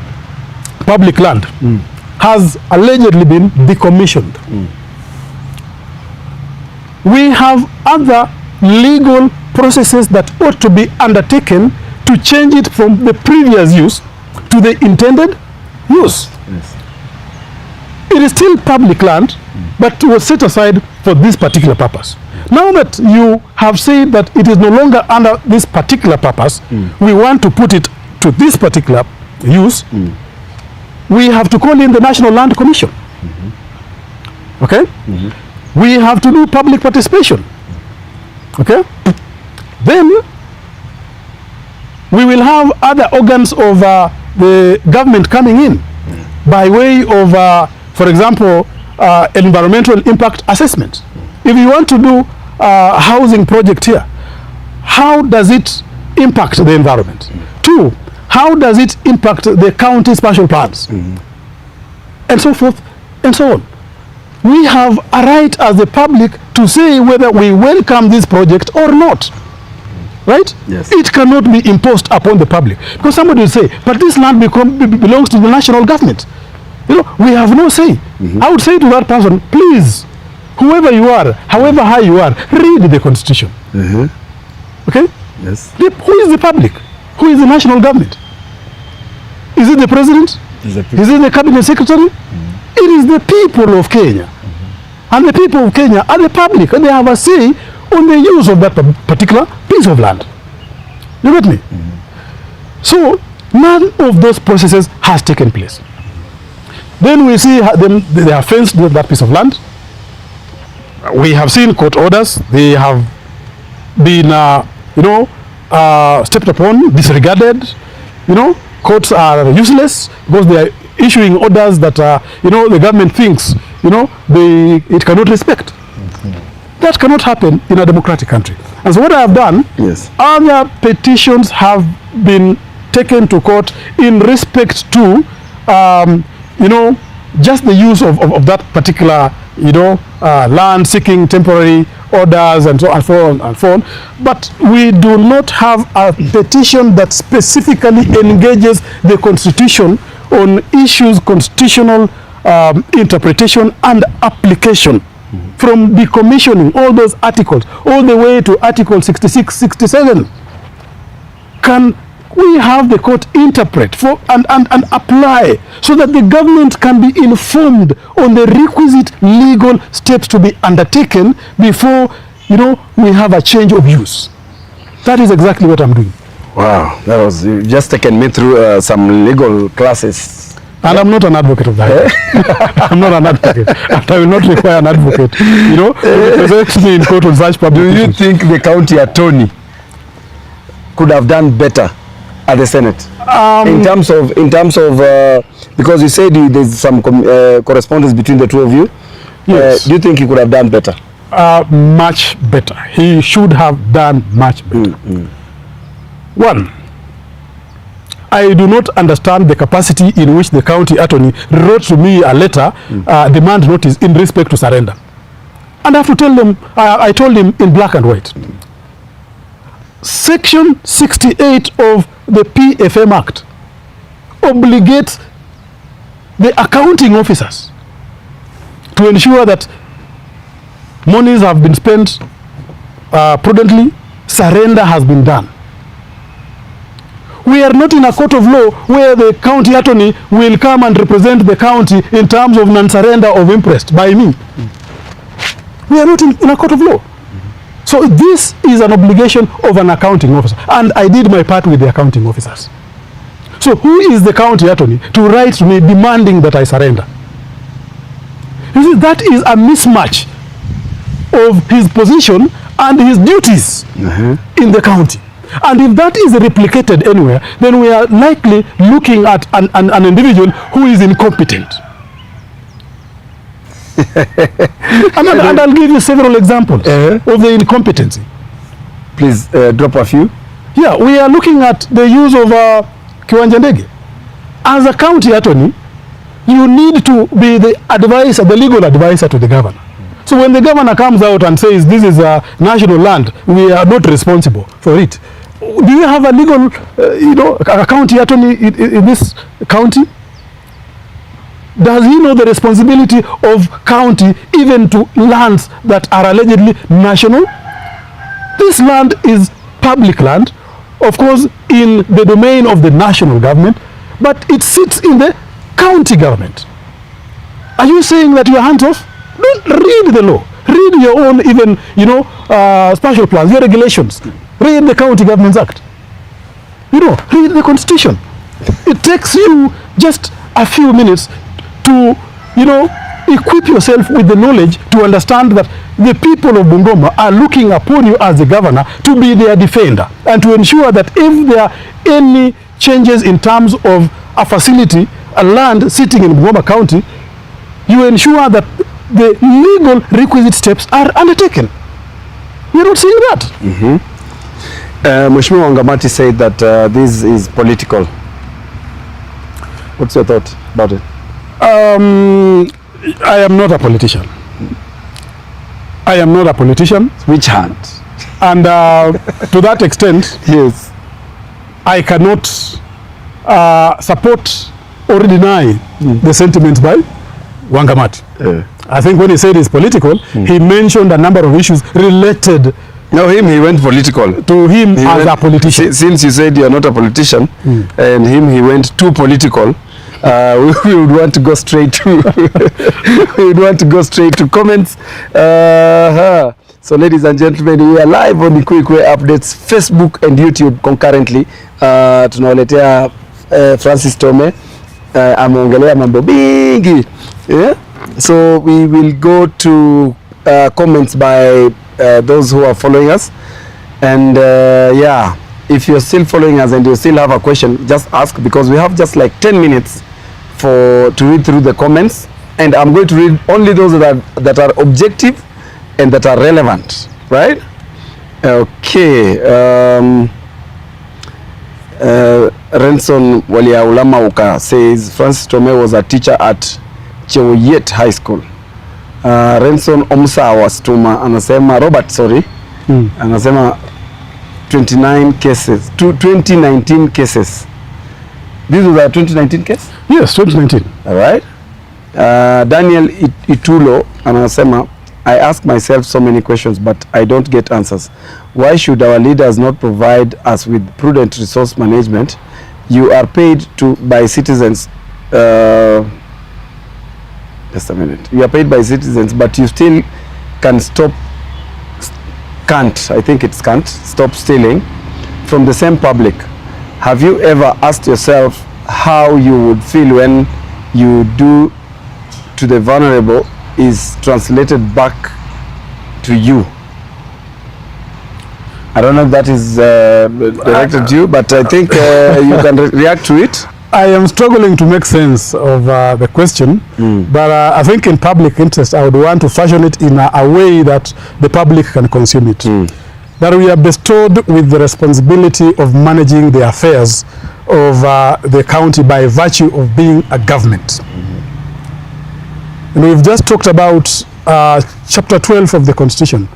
public land, has allegedly been decommissioned, we have other legal processes that ought to be undertaken to change it from the previous use to the intended use. Yes. It is still public land, but was set aside for this particular purpose. Now that you have said that it is no longer under this particular purpose, we want to put it to this particular use, we have to call in the National Land Commission. Okay? We have to do public participation. Okay? Then we will have other organs of the government coming in by way of, for example, environmental impact assessment. If you want to do a housing project here, how does it impact the environment? Two, how does it impact the county spatial plans? And so forth and so on. We have a right as the public to say whether we welcome this project or not. Right? Yes. It cannot be imposed upon the public. Because somebody will say, but this land belongs to the national government. You know, we have no say. I would say to that person, please, whoever you are, however high you are, read the Constitution. Okay? Yes. Who is the public? Who is the national government? Is it the president? Is it the cabinet secretary? It is the people of Kenya. And the people of Kenya are the public, and they have a say on the use of that particular piece of land. You get me? So none of those processes has taken place. Then we see them, they have fenced that piece of land. We have seen court orders. They have been, stepped upon, disregarded. You know, courts are useless because they are issuing orders that, the government thinks, it cannot respect. That cannot happen in a democratic country. And so what I have done, yes, other petitions have been taken to court in respect to, just the use of that particular, land, seeking temporary orders and so on and so on. But we do not have a petition that specifically engages the Constitution on issues constitutional interpretation and application. From decommissioning all those articles all the way to Article 66, 67. Can we have the court interpret and apply so that the government can be informed on the requisite legal steps to be undertaken before, we have a change of use? That is exactly what I'm doing. Wow, that was, you just taken me through some legal classes. And I'm not an advocate of that. I'm not an advocate. And I will not require an advocate, to represent me in court on such public Do you issues. think the county attorney could have done better at the Senate? In terms of because you said there's some correspondence between the two of you. Yes. Do you think he could have done better? Much better. He should have done much better. One, I do not understand the capacity in which the county attorney wrote to me a letter, demand notice in respect to surrender. And I have to tell them, I told him in black and white. Section 68 of the PFM Act obligates the accounting officers to ensure that monies have been spent prudently, surrender has been done. We are not in a court of law where the county attorney will come and represent the county in terms of non-surrender of Imprest by me. We are not in a court of law. So this is an obligation of an accounting officer. And I did my part with the accounting officers. So who is the county attorney to write to me demanding that I surrender? You see, that is a mismatch of his position and his duties in the county. And if that is replicated anywhere, then we are likely looking at an individual who is incompetent. And I'll give you several examples of the incompetency. Please drop a few. Yeah, we are looking at the use of Kiwanja Ndege. As a county attorney, you need to be the advisor, the legal advisor to the governor. So when the governor comes out and says this is a national land, we are not responsible for it. Do you have a legal, a county attorney in this county? Does he know the responsibility of county even to lands that are allegedly national? This land is public land, of course, in the domain of the national government, but it sits in the county government. Are you saying that you are hands off? Don't read the law. Read your own, even, special plans, your regulations. Read the County Governments Act. Read the Constitution. It takes you just a few minutes to, equip yourself with the knowledge to understand that the people of Bungoma are looking upon you as the governor to be their defender and to ensure that if there are any changes in terms of a facility, a land sitting in Bungoma County, you ensure that the legal requisite steps are undertaken. You're not seeing that. Mheshimiwa Mgmt said that this is political. What's your thought about it? I am not a politician. I am not a politician. Which hand? And to that extent, yes, I cannot support or deny the sentiments by Wangamati. I think when he said it's political, he mentioned a number of issues related. No, he went political. To him as a politician. Since you said you're not a politician, and he went too political, we would want to go straight to comments. So ladies and gentlemen, we are live on the Quick Way Updates, Facebook and YouTube concurrently. Tunawaletea Francis Tome ameongelea mambo mingi. So we will go to comments by those who are following us, and if you're still following us and you still have a question, just ask, because we have just like 10 minutes to read through the comments, and I'm going to read only those that are objective and that are relevant, right? Okay. Renson Waliaulama Uka says Francis Tome was a teacher at Cheoyet High School. Renson Omsa Wastuma anasema anasema 29 cases, 2019 cases. This was a 2019 case? Yes, 2019. All right. Daniel Itulo anasema, I ask myself so many questions but I don't get answers. Why should our leaders not provide us with prudent resource management? You are paid by citizens. Just a minute. You are paid by citizens, but you still can't stop stealing from the same public. Have you ever asked yourself how you would feel when you do to the vulnerable is translated back to you? I don't know if that is directed to you, but I think you can react to it. I am struggling to make sense of the question, but I think in public interest, I would want to fashion it in a way that the public can consume it. That we are bestowed with the responsibility of managing the affairs of the county by virtue of being a government. And we've just talked about Chapter 12 of the Constitution,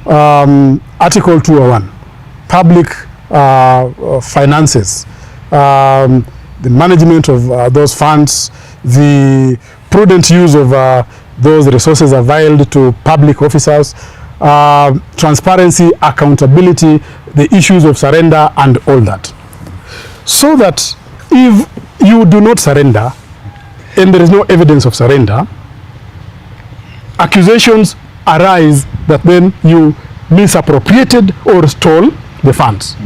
Article 201, public finances, the management of those funds, the prudent use of those resources availed to public officers, transparency, accountability, the issues of surrender and all that. So that if you do not surrender and there is no evidence of surrender, accusations arise that then you misappropriated or stole the funds.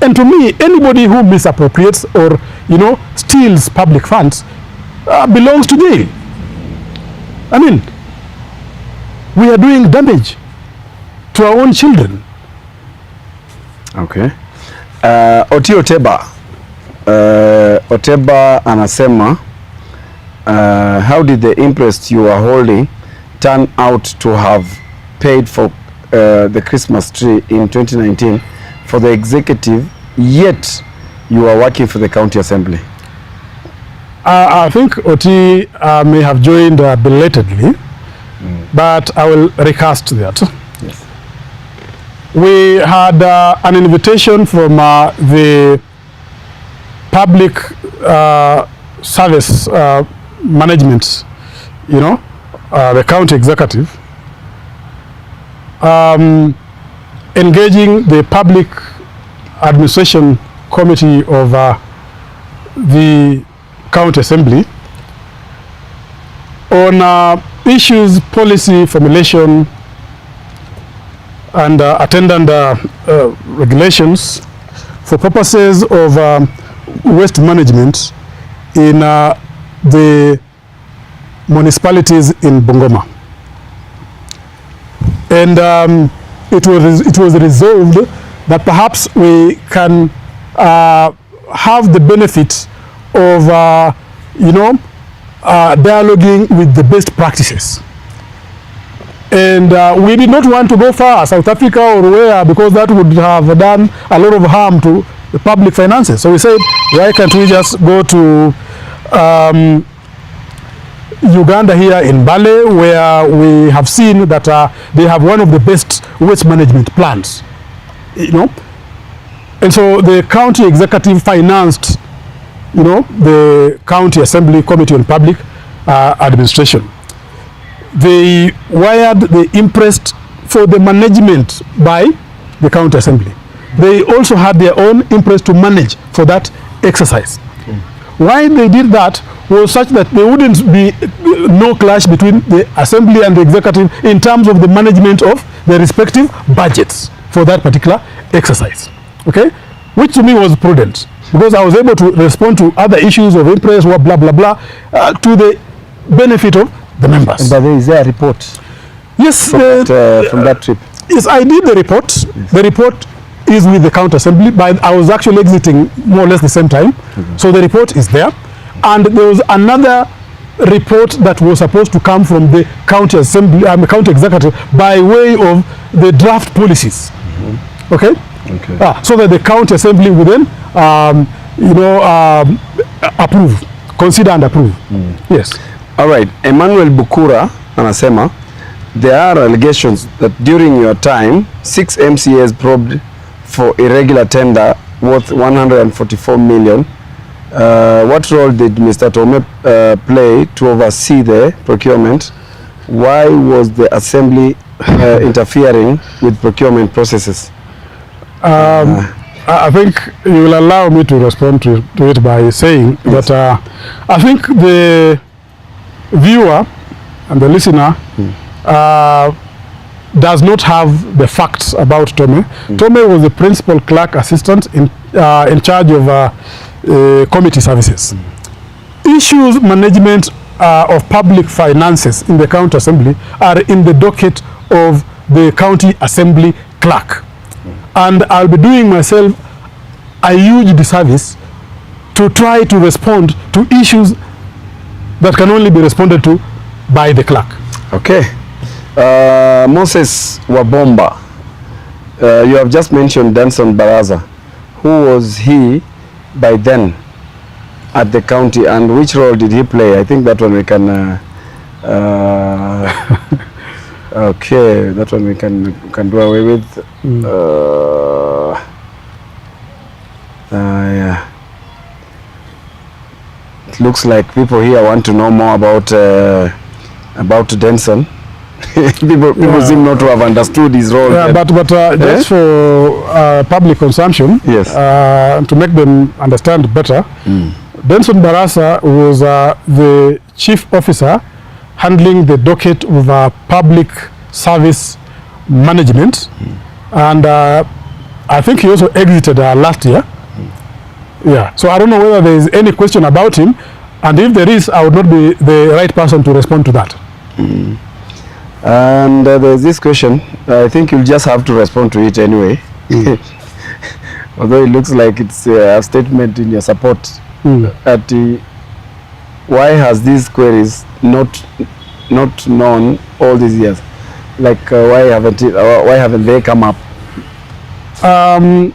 And to me, anybody who misappropriates or, steals public funds belongs to jail. I mean, we are doing damage to our own children. Okay. Oteba anasema, how did the Imprest you are holding turn out to have paid for the Christmas tree in 2019 for the executive, yet you are working for the county assembly? I think Oti may have joined belatedly, but I will recast that. Yes. We had an invitation from the public service management, the county executive, engaging the public administration committee of the county assembly on issues, policy formulation, and attendant regulations for purposes of waste management in the municipalities in Bungoma. And it was resolved that perhaps we can have the benefit of dialoguing with the best practices. And we did not want to go far, South Africa or where, because that would have done a lot of harm to the public finances. So we said, why can't we just go to Uganda here in Bale, where we have seen that they have one of the best waste management plans, And so the county executive financed, the county assembly committee on public administration. They wired the Imprest for the management by the county assembly. They also had their own Imprest to manage for that exercise. Why they did that was such that there wouldn't be no clash between the assembly and the executive in terms of the management of the respective budgets for that particular exercise. Okay? Which to me was prudent, because I was able to respond to other issues of Imprest, blah, blah, blah, to the benefit of the members. And by the way, is there a report? Yes. From that trip? Yes, I did the report. Yes. The report is with the county assembly, but I was actually exiting more or less the same time. So the report is there. And there was another report that was supposed to come from the county assembly, county executive, by way of the draft policies. Okay? Okay. So that the county assembly will then, approve, consider and approve. Yes. All right. Emmanuel Bukura anasema, there are allegations that during your time, 6 MCAs probed for irregular tender worth 144 million. What role did Mr. Tome play to oversee the procurement? Why was the assembly interfering with procurement processes? I think you will allow me to respond to it by saying yes, that I think the viewer and the listener does not have the facts about Tome. Tome was the principal clerk assistant in charge of committee services. Issues management of public finances in the county assembly are in the docket of the county assembly clerk. And I'll be doing myself a huge disservice to try to respond to issues that can only be responded to by the clerk. Okay. Moses Wabomba, you have just mentioned Danson Baraza. Who was he by then at the county, and which role did he play? I think that one we can okay, that one we can do away with. Yeah. It looks like people here want to know more about Denson. people seem not to have understood his role. Yeah, but just for public consumption, yes, to make them understand better, Denson Barasa was the chief officer handling the docket of public service management, and I think he also exited last year. Yeah, so I don't know whether there is any question about him, and if there is, I would not be the right person to respond to that. And there's this question. I think you'll just have to respond to it anyway. Although it looks like it's a statement in your support. Why has these queries not not known all these years? Like why haven't they come up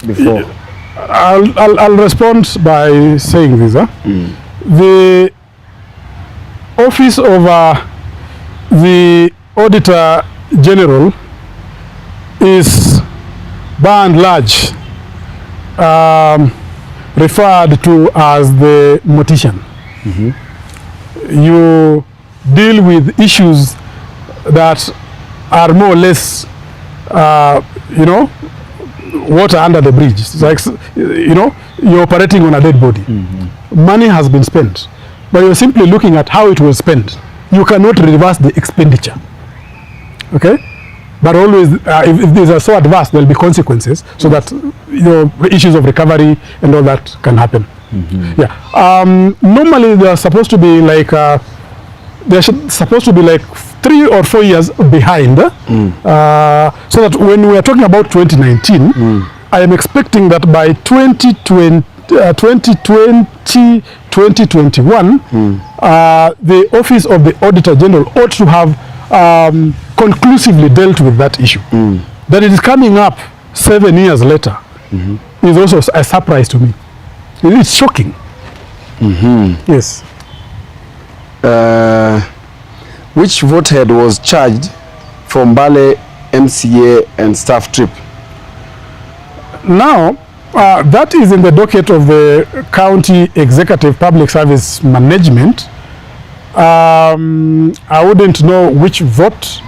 before? I'll respond by saying this. The office of the Auditor General is by and large referred to as the mortician. You deal with issues that are more or less, you know, water under the bridge. It's like, you know, you're operating on a dead body. Money has been spent, but you're simply looking at how it was spent. You cannot reverse the expenditure. Okay? But always, if these are so adverse, there'll be consequences, so that, you know, issues of recovery and all that can happen. Yeah. Normally, they're supposed to be like, they're supposed to be like 3 or 4 years behind. So that when we are talking about 2019, I am expecting that by 2021, the Office of the Auditor General ought to have conclusively dealt with that issue. That it is coming up 7 years later is also a surprise to me. It's shocking. Yes. Which votehead was charged for Mbale MCA and staff trip? Now, that is in the docket of the County Executive Public Service Management. I wouldn't know which vote.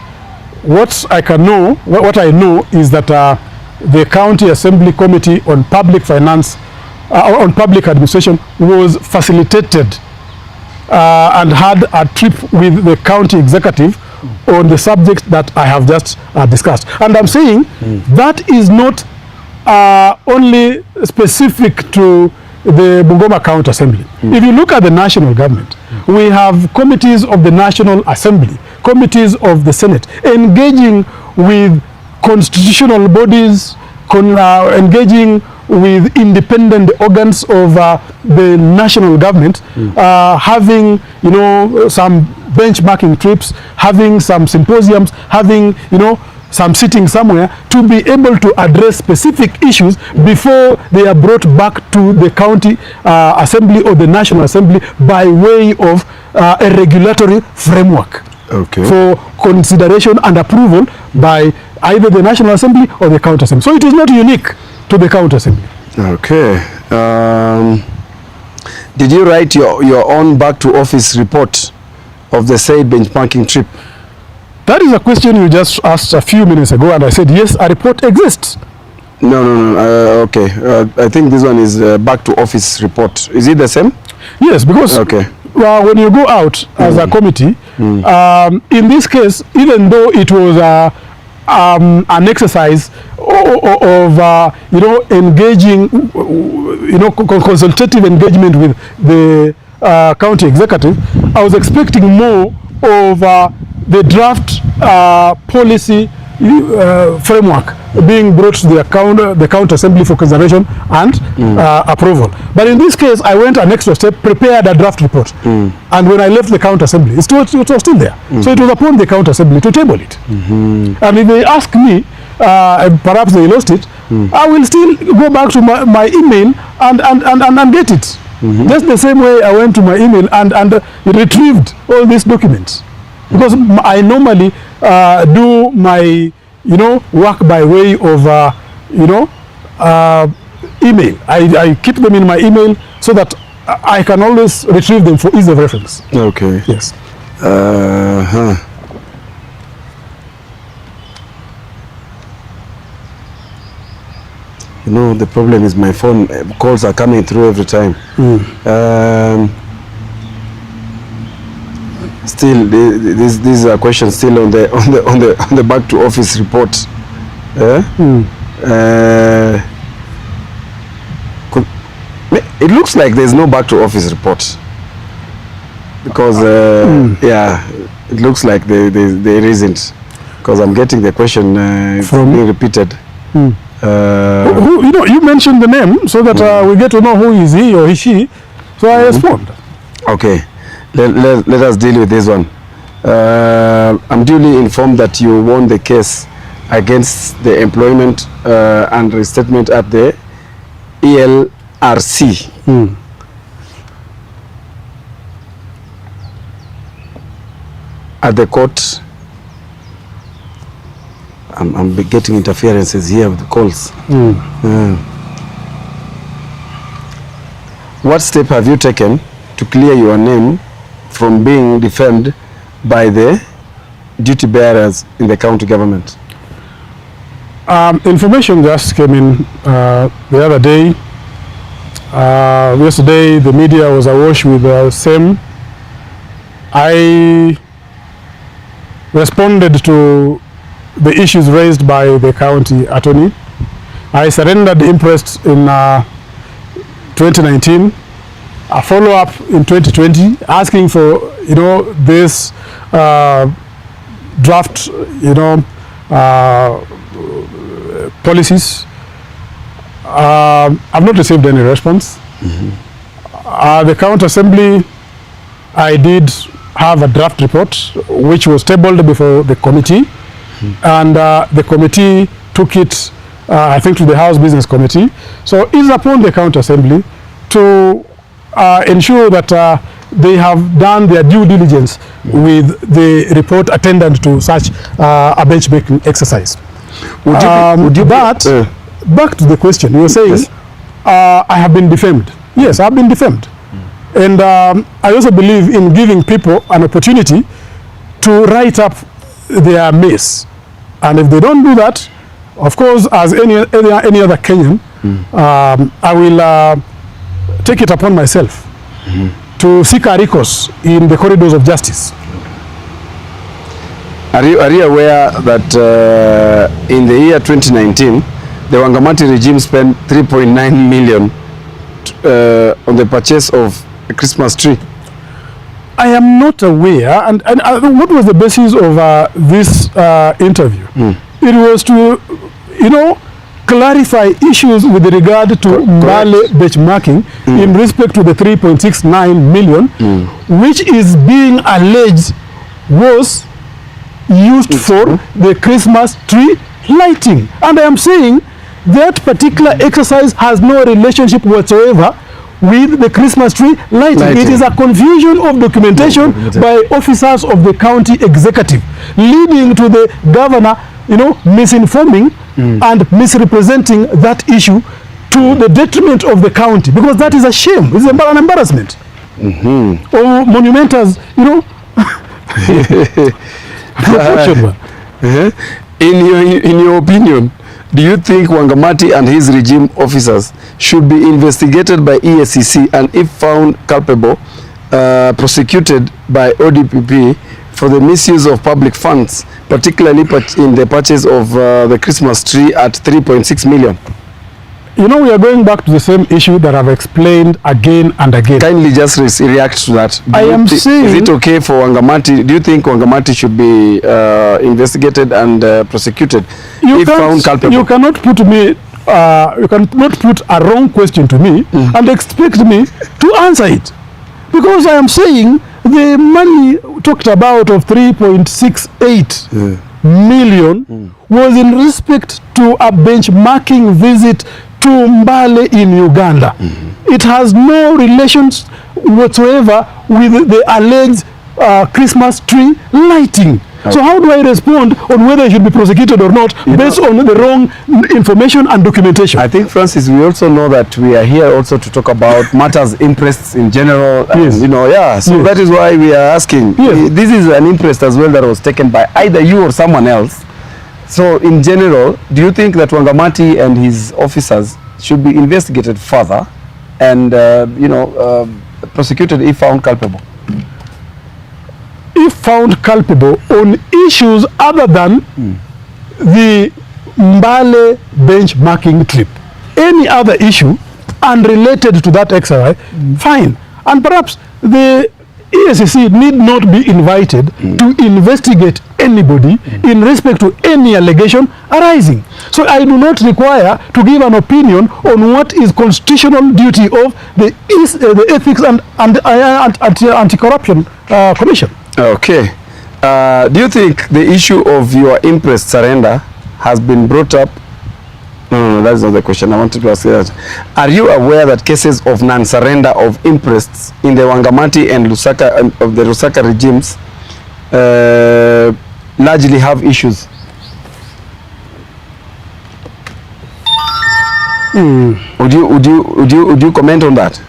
What I know is that the County Assembly Committee on Public Finance, on Public Administration, was facilitated and had a trip with the county executive on the subject that I have just discussed. And I'm saying that is not only specific to the Bungoma County Assembly. If you look at the national government, we have committees of the National Assembly, committees of the Senate, engaging with constitutional bodies, engaging with independent organs of the national government, having, you know, some benchmarking trips, having some symposiums, having, you know, some sitting somewhere to be able to address specific issues before they are brought back to the county assembly or the national assembly by way of a regulatory framework for consideration and approval by either the National Assembly or the County Assembly. So it is not unique to the County Assembly. Okay. Did you write your own back to office report of the said benchmarking trip? That is a question you just asked a few minutes ago, and I said yes, a report exists. No. Okay. I think this one is back to office report. Is it the same? Yes, because when you go out as a committee, in this case, even though it was an exercise of you know, engaging, you know, consultative engagement with the county executive, I was expecting more of the draft policy framework being brought to the county assembly for consideration and approval. But in this case, I went an extra step, prepared a draft report, and when I left the county assembly, it was still there. So it was upon the county assembly to table it. And if they ask me, and perhaps they lost it, I will still go back to my email and get it. Just the same way I went to my email and retrieved all these documents. Because I normally do my, you know, work by way of, you know, email. I keep them in my email so that I can always retrieve them for ease of reference. Okay. Yes. You know, the problem is my phone calls are coming through every time. Still, this is a question still on the back to office report. It looks like there's no back to office report because yeah, it looks like there isn't, because I'm getting the question from being repeated. You know, you mentioned the name so that we get to know who is he or is she. So I respond. Okay. Let us deal with this one. I'm duly informed that you won the case against the employment and restatement at the ELRC. At the court. I'm getting interferences here with the calls. What step have you taken to clear your name from being defamed by the duty bearers in the county government? Information just came in the other day. Yesterday the media was awash with the same. I responded to the issues raised by the county attorney. I surrendered Imprest in 2019, a follow-up in 2020, asking for, you know, this draft, you know, policies. I've not received any response. The county assembly, I did have a draft report which was tabled before the committee, and the committee took it, I think, to the House Business Committee. So it's upon the county assembly to ensure that they have done their due diligence with the report attendant to such a benchmarking exercise. Back to the question, you were saying, yes. I have been defamed. Yes, I've been defamed. And I also believe in giving people an opportunity to write up their mess. And if they don't do that, of course, as any other Kenyan, I will take it upon myself to seek a recourse in the corridors of justice. Are you aware that in the year 2019, the Mgmt regime spent 3.9 million on the purchase of a Christmas tree? I am not aware, and what was the basis of this interview? It was to, you know, clarify issues with regard to Mbale benchmarking in respect to the 3.69 million, which is being alleged was used for the Christmas tree lighting. And I am saying that particular exercise has no relationship whatsoever with the Christmas tree lighting. It is a confusion of documentation by officers of the county executive, leading to the governor, you know, misinforming and misrepresenting that issue to the detriment of the county, because that is a shame. It's an embarrassment. Or monumentals, you know. In your opinion, do you think Mgmt and his regime officers should be investigated by EACC and, if found culpable, prosecuted by ODPP for the misuse of public funds, particularly in the purchase of the Christmas tree at 3.6 million? You know, we are going back to the same issue that I've explained again and again. Kindly just react to that. Is it okay for Mgmt? Do you think Mgmt should be investigated and prosecuted if found culpable? You cannot put me, you cannot put a wrong question to me and expect me to answer it, because I am saying the money talked about of 3.68 million was in respect to a benchmarking visit to Mbale in Uganda. It has no relations whatsoever with the alleged Christmas tree lighting. So how do I respond on whether I should be prosecuted or not based on the wrong information and documentation? I think, Francis, we also know that we are here also to talk about matters, interests in general. Yes. You know, so that is why we are asking. Yes. This is an interest as well that was taken by either you or someone else. So in general, do you think that Mgmt and his officers should be investigated further and, prosecuted if found culpable? If found culpable on issues other than the Mbale benchmarking trip, any other issue unrelated to that exercise, fine. And perhaps the EACC need not be invited to investigate anybody in respect to any allegation arising. So I do not require to give an opinion on what is constitutional duty of the Ethics and Anti-Corruption Commission. Okay. Do you think the issue of your Imprest surrender has been brought up? No, that's not the question. I wanted to ask that. Are you aware that cases of non-surrender of Imprests in the Mgmt and Lusaka of the Lusaka regimes largely have issues? Would you comment on that?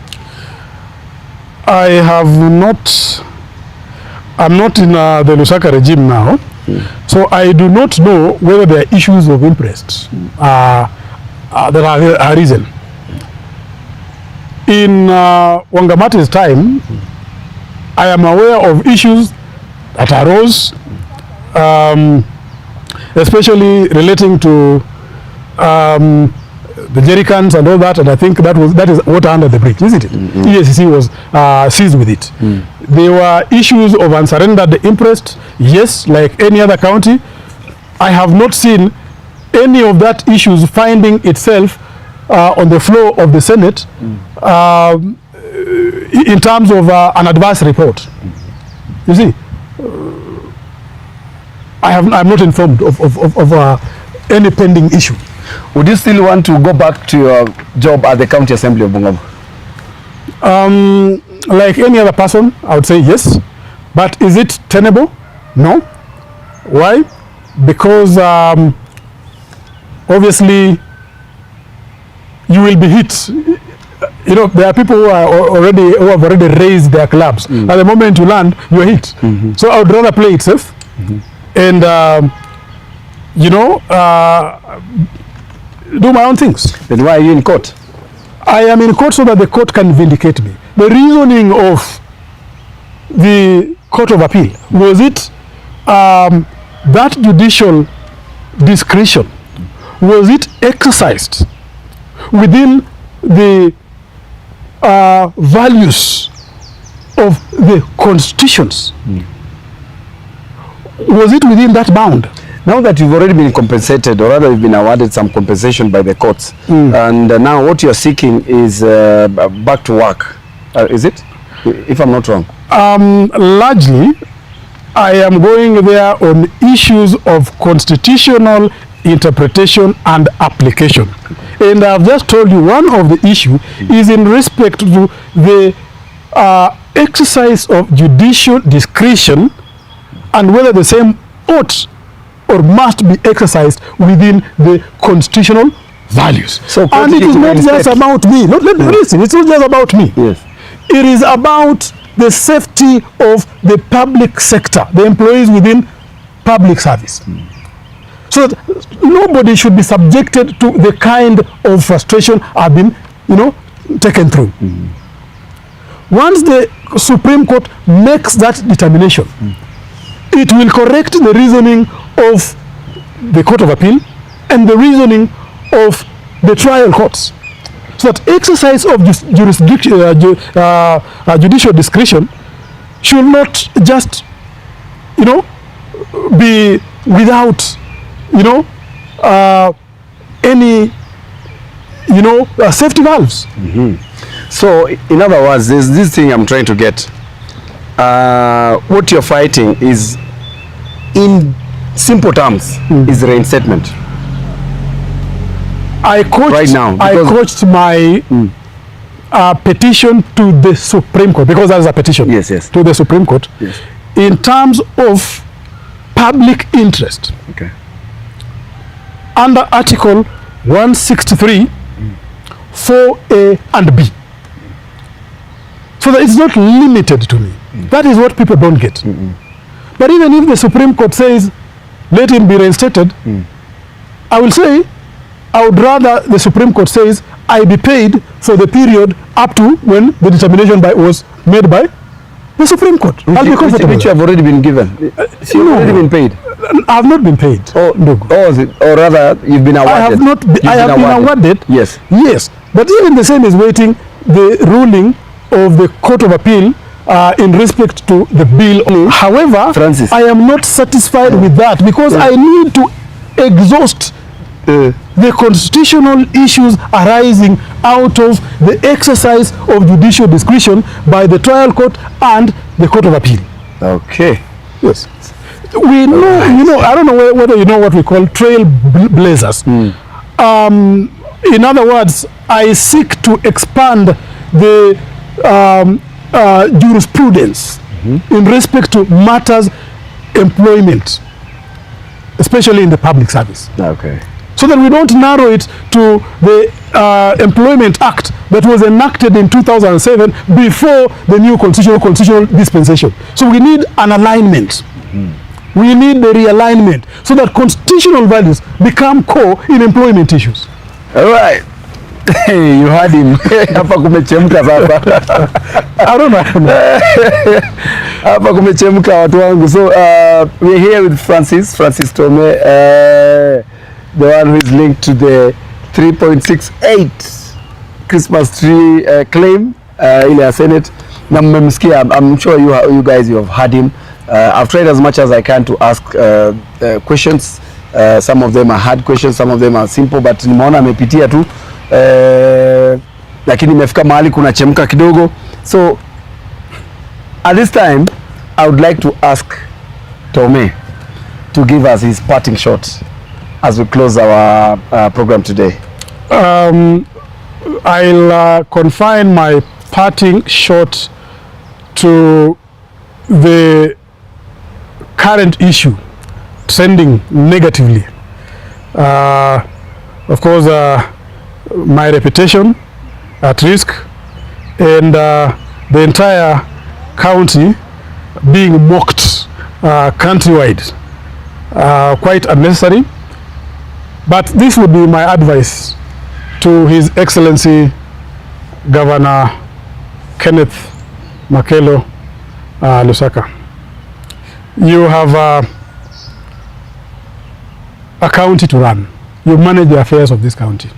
I have not. I'm not in the Lusaka regime now, so I do not know whether there are issues of Imprest that are arisen. In Wangamati's time, I am aware of issues that arose, especially relating to the jerrycans and all that, and I think that is water under the bridge, isn't it? EACC was seized with it. There were issues of unsurrendered Imprest, yes, like any other county. I have not seen any of that issues finding itself on the floor of the Senate in terms of an adverse report. You see, I'm not informed of any pending issue. Would you still want to go back to your job at the County Assembly of Bungoma? Like any other person, I would say yes. But is it tenable? No. Why? Because obviously you will be hit. You know, there are people who have already raised their clubs. At the moment you land, you are hit. So I would rather play it safe and do my own things. Then why are you in court? I am in court so that the court can vindicate me. The reasoning of the Court of Appeal, was it that judicial discretion, was it exercised within the values of the constitutions? Was it within that bound? Now that you've already been compensated, or rather you've been awarded some compensation by the courts, and now what you're seeking is back to work, is it? If I'm not wrong. Largely, I am going there on issues of constitutional interpretation and application. And I've just told you one of the issue is in respect to the exercise of judicial discretion and whether the same ought or must be exercised within the constitutional values. So and it is not just about me. Listen, it's not just about me. Yes. It is about the safety of the public sector, the employees within public service. So that nobody should be subjected to the kind of frustration I've been, taken through. Once the Supreme Court makes that determination, it will correct the reasoning of the Court of Appeal and the reasoning of the trial courts. So that exercise of judicial discretion should not just, be without, any, safety valves. So, in other words, there's this thing I'm trying to get. What you're fighting is, in simple terms, is reinstatement. I coached my petition to the Supreme Court, because that is a petition. Yes. To the Supreme Court. Yes. In terms of public interest. Okay. Under Article 163, 4A and B. So that it's not limited to me. That is what people don't get. But even if the Supreme Court says, let him be reinstated, I will say, I would rather the Supreme Court says, I be paid for the period up to when the determination was made by the Supreme Court. I'll be comfortable. Which you have already been given. You've already been paid. I have not been paid. Or rather, you've been awarded. I have been awarded. Yes. Yes. But even the same is waiting the ruling of the Court of Appeal in respect to the bill. However, Francis, I am not satisfied with that because I need to exhaust the constitutional issues arising out of the exercise of judicial discretion by the trial court and the Court of Appeal. Okay. Yes. we know, you know, I don't know whether you know what we call trailblazers. In other words, I seek to expand the jurisprudence in respect to matters employment, especially in the public service. Okay. So that we don't narrow it to the Employment Act that was enacted in 2007 before the new constitutional dispensation. So we need an alignment. We need the realignment so that constitutional values become core in employment issues. All right. You heard him. Hapa kumechemka sasa. I don't know. Hapa kumechemka watu wangu. So we're here with Francis Tome, the one who is linked to the 3.68 Christmas tree claim ile ya Senate. Na mmemsikia, I'm sure you guys, you have heard him. I've tried as much as I can to ask questions. Some of them are hard questions, some of them are simple, but nimeona amepitia tu. Lakini imefika mahali kuna chemka kidogo. So at this time I would like to ask Tome to give us his parting shot as we close our program today. I'll confine my parting shot to the current issue trending negatively. Of course, my reputation at risk, and the entire county being mocked countrywide, quite unnecessary. But this would be my advice to His Excellency Governor Kenneth Makelo Lusaka. You have a county to run. You manage the affairs of this county.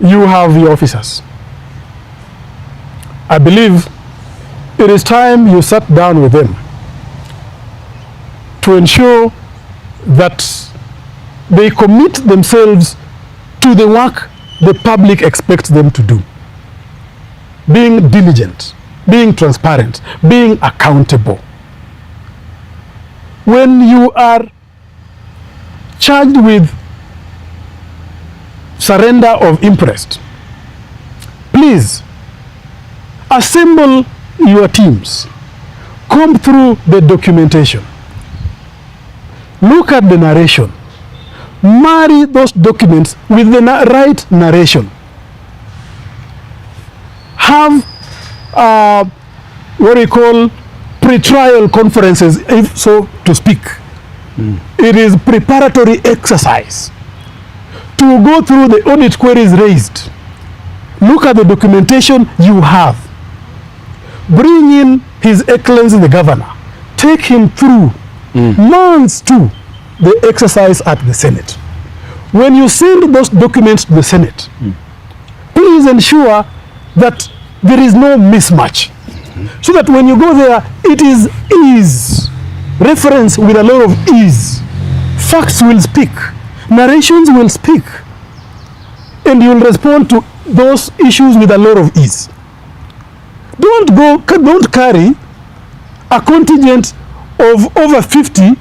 You have your officers. I believe it is time you sat down with them to ensure that they commit themselves to the work the public expects them to do. Being diligent, being transparent, being accountable. When you are charged with surrender of Imprest, please assemble your teams, comb through the documentation, look at the narration, marry those documents with the right narration, have what we call pre-trial conferences, if so to speak. It is preparatory exercise to go through the audit queries raised. Look at the documentation you have. Bring in His Excellency the Governor. Take him through months to the exercise at the Senate. When you send those documents to the Senate, please ensure that there is no mismatch. So that when you go there, it is ease. Reference with a lot of ease. Facts will speak. Narrations will speak. And you will respond to those issues with a lot of ease. Don't carry a contingent of over 50,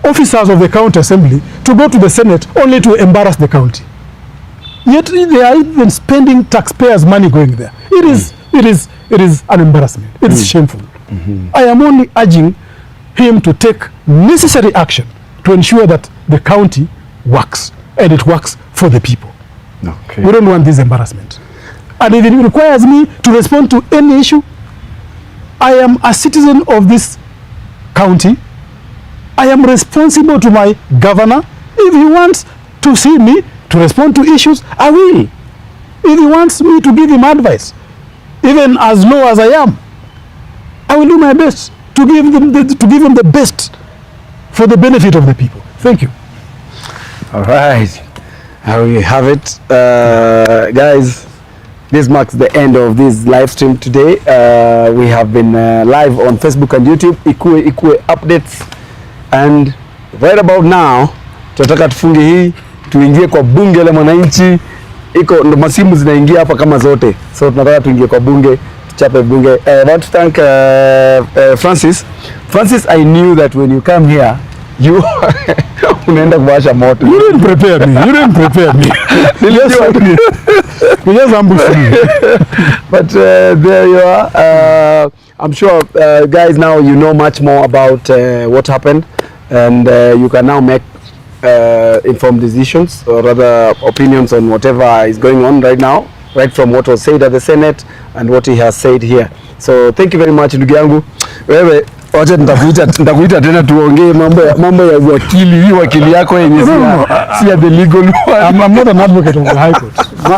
officers of the county assembly to go to the Senate only to embarrass the county. Yet they are even spending taxpayers' money going there. It is an embarrassment. It is shameful. I am only urging him to take necessary action to ensure that the county works, and it works for the people. Okay. We don't want this embarrassment. And if it requires me to respond to any issue, I am a citizen of this county. I am responsible to my governor. If he wants to see me to respond to issues, I will. If he wants me to give him advice, even as low as I am, I will do my best to give him the best for the benefit of the people. Thank you. All right, here we have it, guys. This marks the end of this live stream today. We have been live on Facebook and YouTube, Ikue updates, and right about now tunataka tufunge hii, tuingie kwa bunge la mwananchi. Iko ndo masimu zinaingia hapa kama zote, so tunataka tuingie kwa bunge Chape bunge. I want to thank Francis. Francis, I knew that when you come here, you unaenda kuwasha moto. You didn't prepare me. You just ambushed me. But there you are. I'm sure, guys, now you know much more about what happened, and you can now make informed decisions, or rather opinions on whatever is going on right now, right from what was said at the Senate and what he has said here. So thank you very much, ndugu yangu. Wewe wacha nitakuita tena tuongee mambo ya wakili. Hii wakili yako yenye si ya the legal one. I'm not an advocate of the High Court.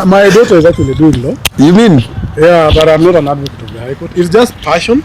My daughter is actually doing law. You mean? Yeah, but I'm not an advocate of the High Court. It's just passion.